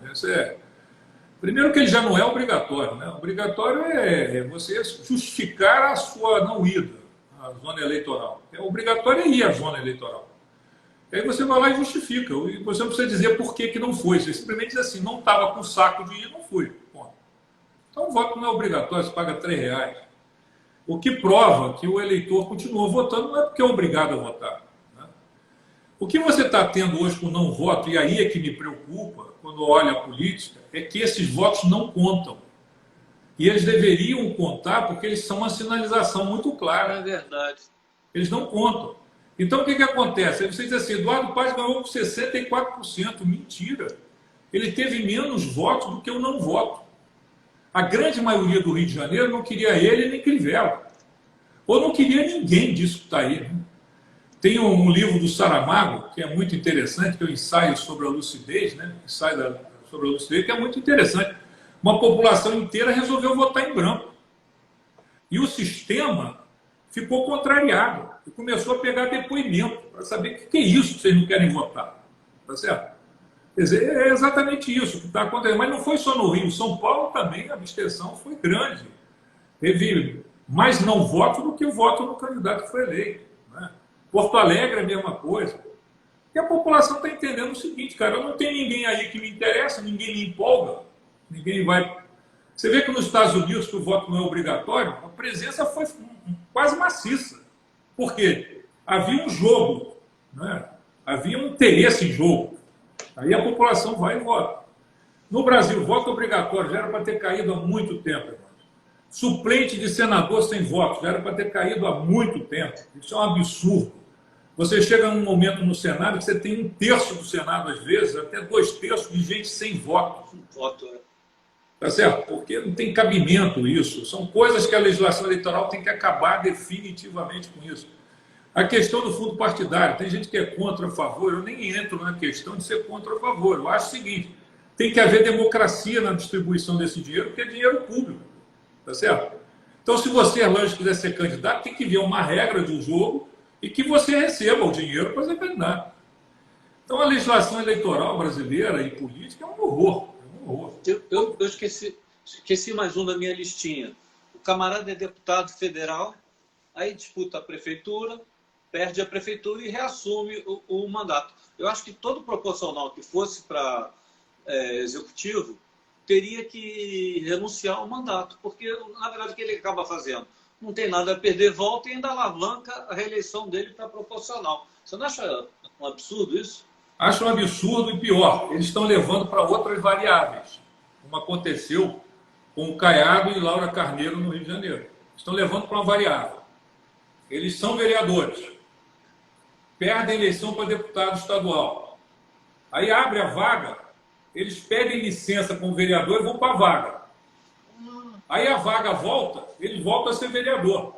B: Primeiro que ele já não é obrigatório, né? Obrigatório é você justificar a sua não ida à zona eleitoral. Obrigatório é ir à zona eleitoral. E aí você vai lá e justifica. E você não precisa dizer por que não foi. Você simplesmente diz assim, não estava com saco de ir, não fui. Bom, então o voto não é obrigatório, você paga R$3. O que prova que o eleitor continua votando não é porque é obrigado a votar. O que você está tendo hoje com o não voto, e aí é que me preocupa, quando olha a política, é que esses votos não contam. E eles deveriam contar porque eles são uma sinalização muito clara.
A: É verdade.
B: Eles não contam. Então, o que acontece? Aí você diz assim, Eduardo Paes ganhou com 64%. Mentira. Ele teve menos votos do que o não voto. A grande maioria do Rio de Janeiro não queria ele nem Crivella. Ou não queria ninguém disso que está aí, né? Tem um livro do Saramago, que é muito interessante, que é o ensaio sobre a lucidez, né? Ensaio sobre a lucidez, que é muito interessante. Uma população inteira resolveu votar em branco. E o sistema ficou contrariado. E começou a pegar depoimento para saber o que é isso que vocês não querem votar. Tá certo? Quer dizer, é exatamente isso que está acontecendo. Mas não foi só no Rio. São Paulo também, a abstenção foi grande. Teve mais não voto do que o voto no candidato que foi eleito. Né? Porto Alegre é a mesma coisa. E a população está entendendo o seguinte, cara, não tem ninguém aí que me interessa, ninguém me empolga, ninguém vai... Você vê que nos Estados Unidos, que o voto não é obrigatório, a presença foi quase maciça. Por quê? Havia um jogo, né? Havia um interesse em jogo. Aí a população vai e vota. No Brasil, voto obrigatório já era para ter caído há muito tempo, irmão. Suplente de senador sem voto já era para ter caído há muito tempo. Isso é um absurdo. Você chega num momento no Senado que você tem 1/3 do Senado, às vezes, até 2/3 de gente sem voto. Tá certo? Porque não tem cabimento isso. São coisas que a legislação eleitoral tem que acabar definitivamente com isso. A questão do fundo partidário, tem gente que é contra, a favor, eu nem entro na questão de ser contra ou a favor. Eu acho o seguinte, tem que haver democracia na distribuição desse dinheiro, porque é dinheiro público. Tá certo? Então, se você, Erlange, quiser ser candidato, tem que ver uma regra de um jogo e que você receba o dinheiro para ser candidato. Então, a legislação eleitoral brasileira e política é um horror. É um horror.
A: Eu esqueci mais um da minha listinha. O camarada é deputado federal, aí disputa a prefeitura, perde a prefeitura e reassume o mandato. Eu acho que todo proporcional que fosse para executivo teria que renunciar ao mandato, porque, na verdade, o que ele acaba fazendo? Não tem nada a perder, volta e ainda alavanca a reeleição dele para proporcional. Você não acha um absurdo isso?
B: Acho um absurdo e pior, eles estão levando para outras variáveis, como aconteceu com o Caiado e Laura Carneiro no Rio de Janeiro. Estão levando para uma variável. Eles são vereadores, perdem a eleição para deputado estadual. Aí abre a vaga, eles pedem licença como vereador e vão para a vaga. Aí a vaga volta, eles voltam a ser vereador.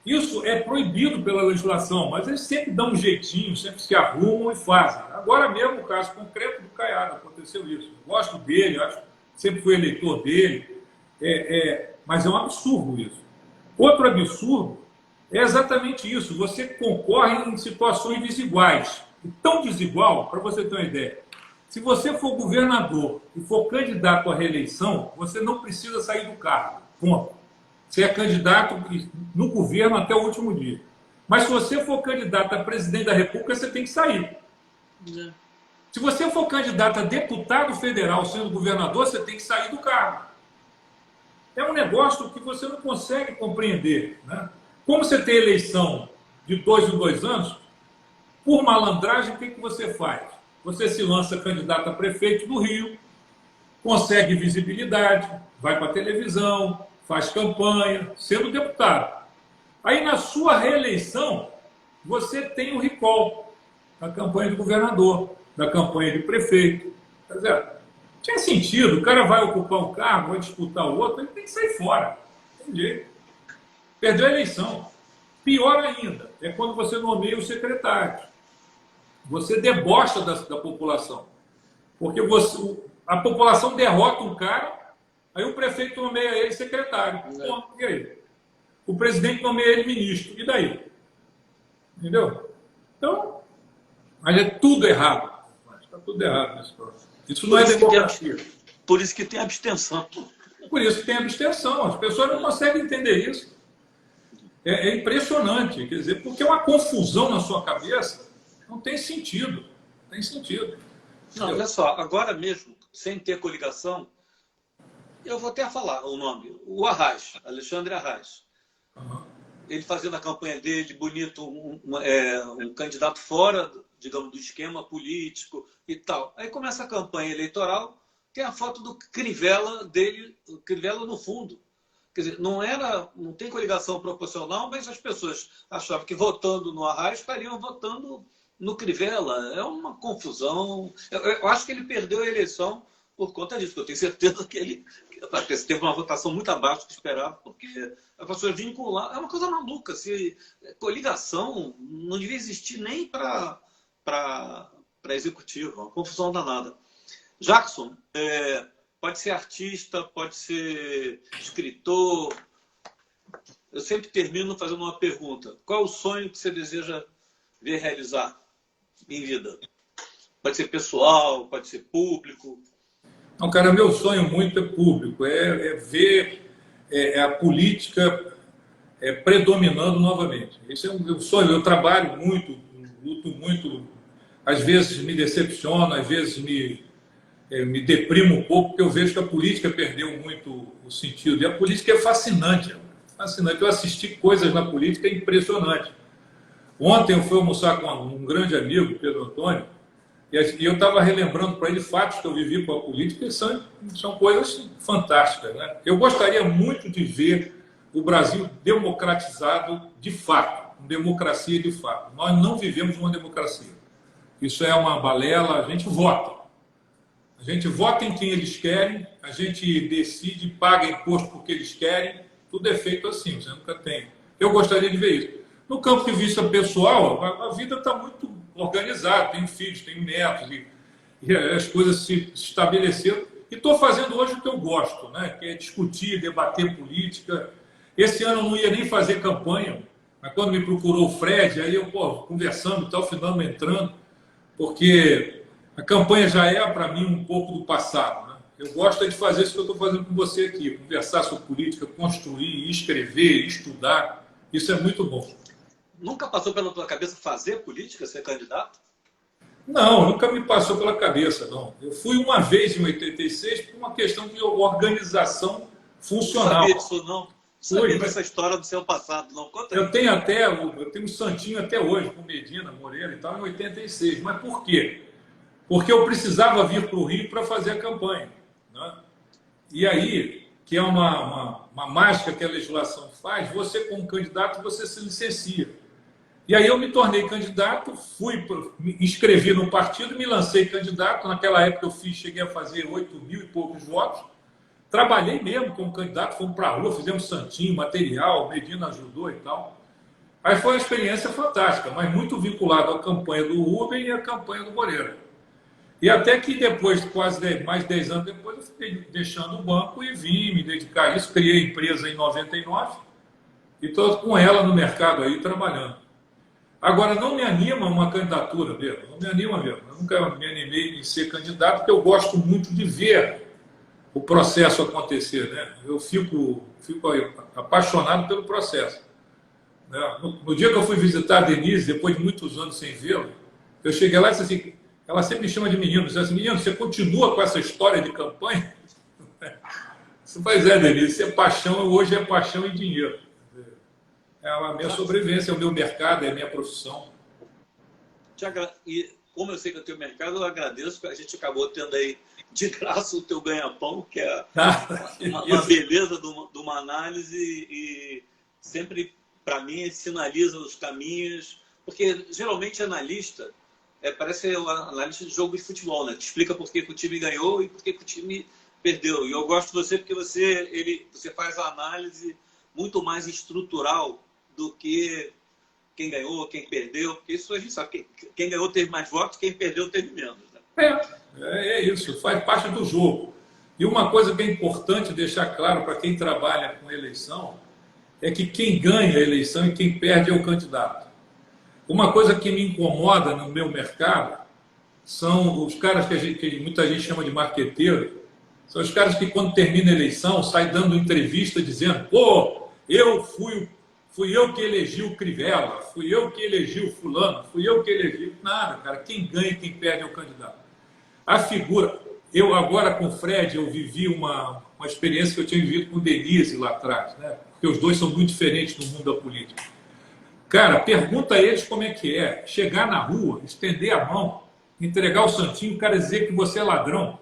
B: Isso é proibido pela legislação, mas eles sempre dão um jeitinho, sempre se arrumam e fazem. Agora mesmo, o caso concreto do Caiado, aconteceu isso. Eu gosto dele, sempre fui eleitor dele, mas é um absurdo isso. Outro absurdo é exatamente isso, você concorre em situações desiguais. E tão desigual, para você ter uma ideia, se você for governador e for candidato à reeleição, você não precisa sair do cargo. Ponto. Você é candidato no governo até o último dia. Mas se você for candidato a presidente da República, você tem que sair. Se você for candidato a deputado federal sendo governador, você tem que sair do cargo. É um negócio que você não consegue compreender. Né? Como você tem eleição de 2 em 2 anos, por malandragem, o que você faz? Você se lança candidato a prefeito do Rio, consegue visibilidade, vai para a televisão, faz campanha, sendo deputado. Aí, na sua reeleição, você tem o recall da campanha de governador, da campanha de prefeito. Quer dizer, tinha sentido, o cara vai ocupar um cargo, vai disputar o outro, ele tem que sair fora. Tem jeito. Perdeu a eleição. Pior ainda, é quando você nomeia o secretário. Você debocha da população. Porque a população derrota um cara, aí o prefeito nomeia ele secretário. Bom, e aí? o presidente nomeia ele ministro. E daí? Entendeu? Então, mas é tudo errado. Está tudo errado nesse processo. Isso não é democracia.
A: Por isso que tem abstenção.
B: Por isso que tem abstenção. As pessoas não conseguem entender isso. É impressionante, quer dizer, porque é uma confusão na sua cabeça. Não tem sentido. Não tem sentido.
A: Não, olha só, agora mesmo, sem ter coligação, eu vou até falar o nome. O Arraes, Alexandre Arraes.
B: Uhum.
A: Ele fazendo a campanha dele de bonito, um candidato fora, digamos, do esquema político e tal. Aí começa a campanha eleitoral, tem a foto do Crivella dele, o Crivella no fundo. Quer dizer, não tem coligação proporcional, mas as pessoas achavam que votando no Arraes estariam votando no Crivella. É uma confusão. Eu acho que ele perdeu a eleição por conta disso, porque eu tenho certeza que ele teve uma votação muito abaixo do que esperava, porque as pessoas vincular. É uma coisa maluca. Coligação não devia existir nem para executivo. É uma confusão danada. Jackson, pode ser artista, pode ser escritor. Eu sempre termino fazendo uma pergunta. Qual o sonho que você deseja ver realizar em vida? Pode ser pessoal, pode ser público.
B: Não, cara, meu sonho muito é público, é ver a política predominando novamente. Esse é o meu sonho. Eu trabalho muito, luto muito, às vezes me decepciono, às vezes me deprimo um pouco, porque eu vejo que a política perdeu muito o sentido. E a política é fascinante, fascinante. Eu assisti coisas na política impressionantes. Ontem eu fui almoçar com um grande amigo, Pedro Antônio, e eu estava relembrando para ele fatos que eu vivi com a política, que são coisas fantásticas, né? Eu gostaria muito de ver o Brasil democratizado de fato, uma democracia de fato. Nós não vivemos uma democracia. Isso é uma balela, a gente vota. A gente vota em quem eles querem, a gente decide, paga imposto porque eles querem, tudo é feito assim, você nunca tem. Eu gostaria de ver isso. No campo de vista pessoal, a vida está muito organizada, tenho filhos, tenho netos, e as coisas se estabeleceram. E estou fazendo hoje o que eu gosto, né? Que é discutir, debater política. Esse ano eu não ia nem fazer campanha, mas quando me procurou o Fred, aí eu, conversando e tal, final entrando, porque a campanha já é, para mim, um pouco do passado, né? Eu gosto de fazer isso que eu estou fazendo com você aqui, conversar sobre política, construir, escrever, estudar. Isso é muito bom.
A: Nunca passou pela tua cabeça fazer política, ser candidato?
B: Não, nunca me passou pela cabeça, não. Eu fui uma vez em 86 por uma questão de organização funcional.
A: Não sabia disso, não. Sabia dessa história do seu passado, não? Conta aí.
B: Eu tenho um santinho até hoje, com Medina, Moreira e tal, em 86. Mas por quê? Porque eu precisava vir para o Rio para fazer a campanha, né? E aí, que é uma mágica que a legislação faz, você como candidato, você se licencia. E aí eu me tornei candidato, me inscrevi no partido, me lancei candidato. Naquela época eu cheguei a fazer 8.000 e poucos votos. Trabalhei mesmo como candidato, fomos para a rua, fizemos santinho, material, Medina ajudou e tal. Aí foi uma experiência fantástica, mas muito vinculado à campanha do Rubem e à campanha do Moreira. E até que depois, mais 10 anos depois, eu fiquei deixando o banco e vim me dedicar a isso. Criei a empresa em 99 e estou com ela no mercado aí trabalhando. Agora, não me anima uma candidatura mesmo, não me anima mesmo. Eu nunca me animei em ser candidato, porque eu gosto muito de ver o processo acontecer, né? Eu fico apaixonado pelo processo. No dia que eu fui visitar a Denise, depois de muitos anos sem vê-la, eu cheguei lá e disse assim, ela sempre me chama de menino, diz assim, menino, você continua com essa história de campanha? Pois é, Denise, isso é paixão, hoje é paixão e dinheiro. É a minha sobrevivência, é o meu mercado, é a minha profissão.
A: E como eu sei que é o teu mercado, eu agradeço, que a gente acabou tendo aí de graça o teu ganha-pão, que é uma beleza de uma análise e sempre, para mim, sinaliza os caminhos, porque geralmente analista parece um analista de jogo de futebol, né? Que explica por que o time ganhou e por que o time perdeu. E eu gosto de você porque você faz a análise muito mais estrutural do que quem ganhou, quem perdeu, porque isso a gente sabe, quem ganhou teve mais votos, quem perdeu teve menos. Né?
B: É isso, faz parte do jogo. E uma coisa que é importante deixar claro para quem trabalha com eleição é que quem ganha a eleição e quem perde é o candidato. Uma coisa que me incomoda no meu mercado são os caras que muita gente chama de marqueteiro, são os caras que quando termina a eleição saem dando entrevista dizendo: pô, fui eu que elegi o Crivella, fui eu que elegi o fulano, fui eu que elegi... Nada, cara, quem ganha e quem perde é o candidato. A figura... Eu agora com o Fred, eu vivi uma experiência que eu tinha vivido com o Denise lá atrás, né? Porque os dois são muito diferentes no mundo da política. Cara, pergunta a eles como é que é chegar na rua, estender a mão, entregar o santinho, o cara dizer que você é ladrão.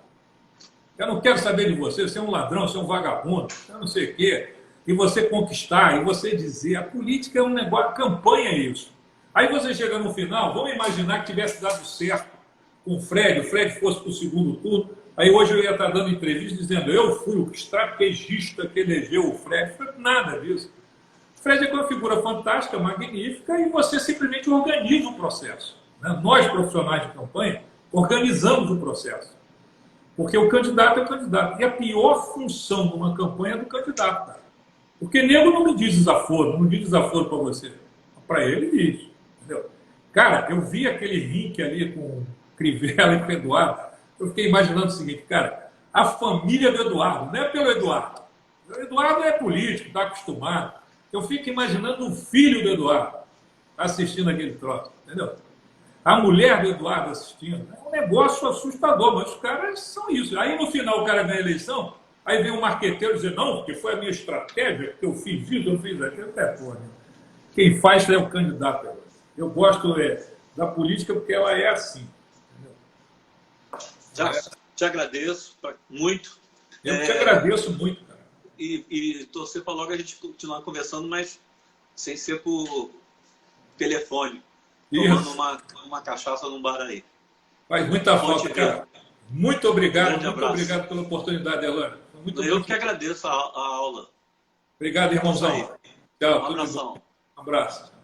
B: Eu não quero saber de você, você é um ladrão, você é um vagabundo, você não sei o quê. E você conquistar, e você dizer, a política é um negócio, a campanha é isso. Aí você chega no final, vamos imaginar que tivesse dado certo com o Fred fosse para o segundo turno, aí hoje eu ia estar dando entrevista dizendo: eu fui o estrategista que elegeu o Fred. Nada disso. O Fred é uma figura fantástica, magnífica, e você simplesmente organiza o processo, né? Nós, profissionais de campanha, organizamos o processo. Porque o candidato é o candidato. E a pior função de uma campanha é do candidato, cara. Porque nego não me diz desaforo, não me diz desaforo para você. Para ele diz. Entendeu? Cara, eu vi aquele link ali com o Crivella e com o Eduardo. Eu fiquei imaginando o seguinte, cara, a família do Eduardo, não é pelo Eduardo. O Eduardo é político, está acostumado. Eu fico imaginando o filho do Eduardo assistindo aquele troço, entendeu? A mulher do Eduardo assistindo. É um negócio assustador, mas os caras são isso. Aí no final o cara ganha a eleição, aí vem um marqueteiro dizer: não, porque foi a minha estratégia, porque eu fiz isso, eu fiz aquilo. Até porra, né? Quem faz é o candidato. Eu gosto da política porque ela é assim.
C: Te agradeço muito.
B: Eu te agradeço muito, cara.
C: E torcer para logo a gente continuar conversando, mas sem ser por telefone. Tomando uma cachaça num bar aí.
B: Faz muita falta, cara. Muito obrigado.
C: Muito
B: obrigado pela oportunidade, Elane.
C: Eu que agradeço a aula.
B: Obrigado, irmãozão. Tchau.
C: Um abração.
B: Um abraço.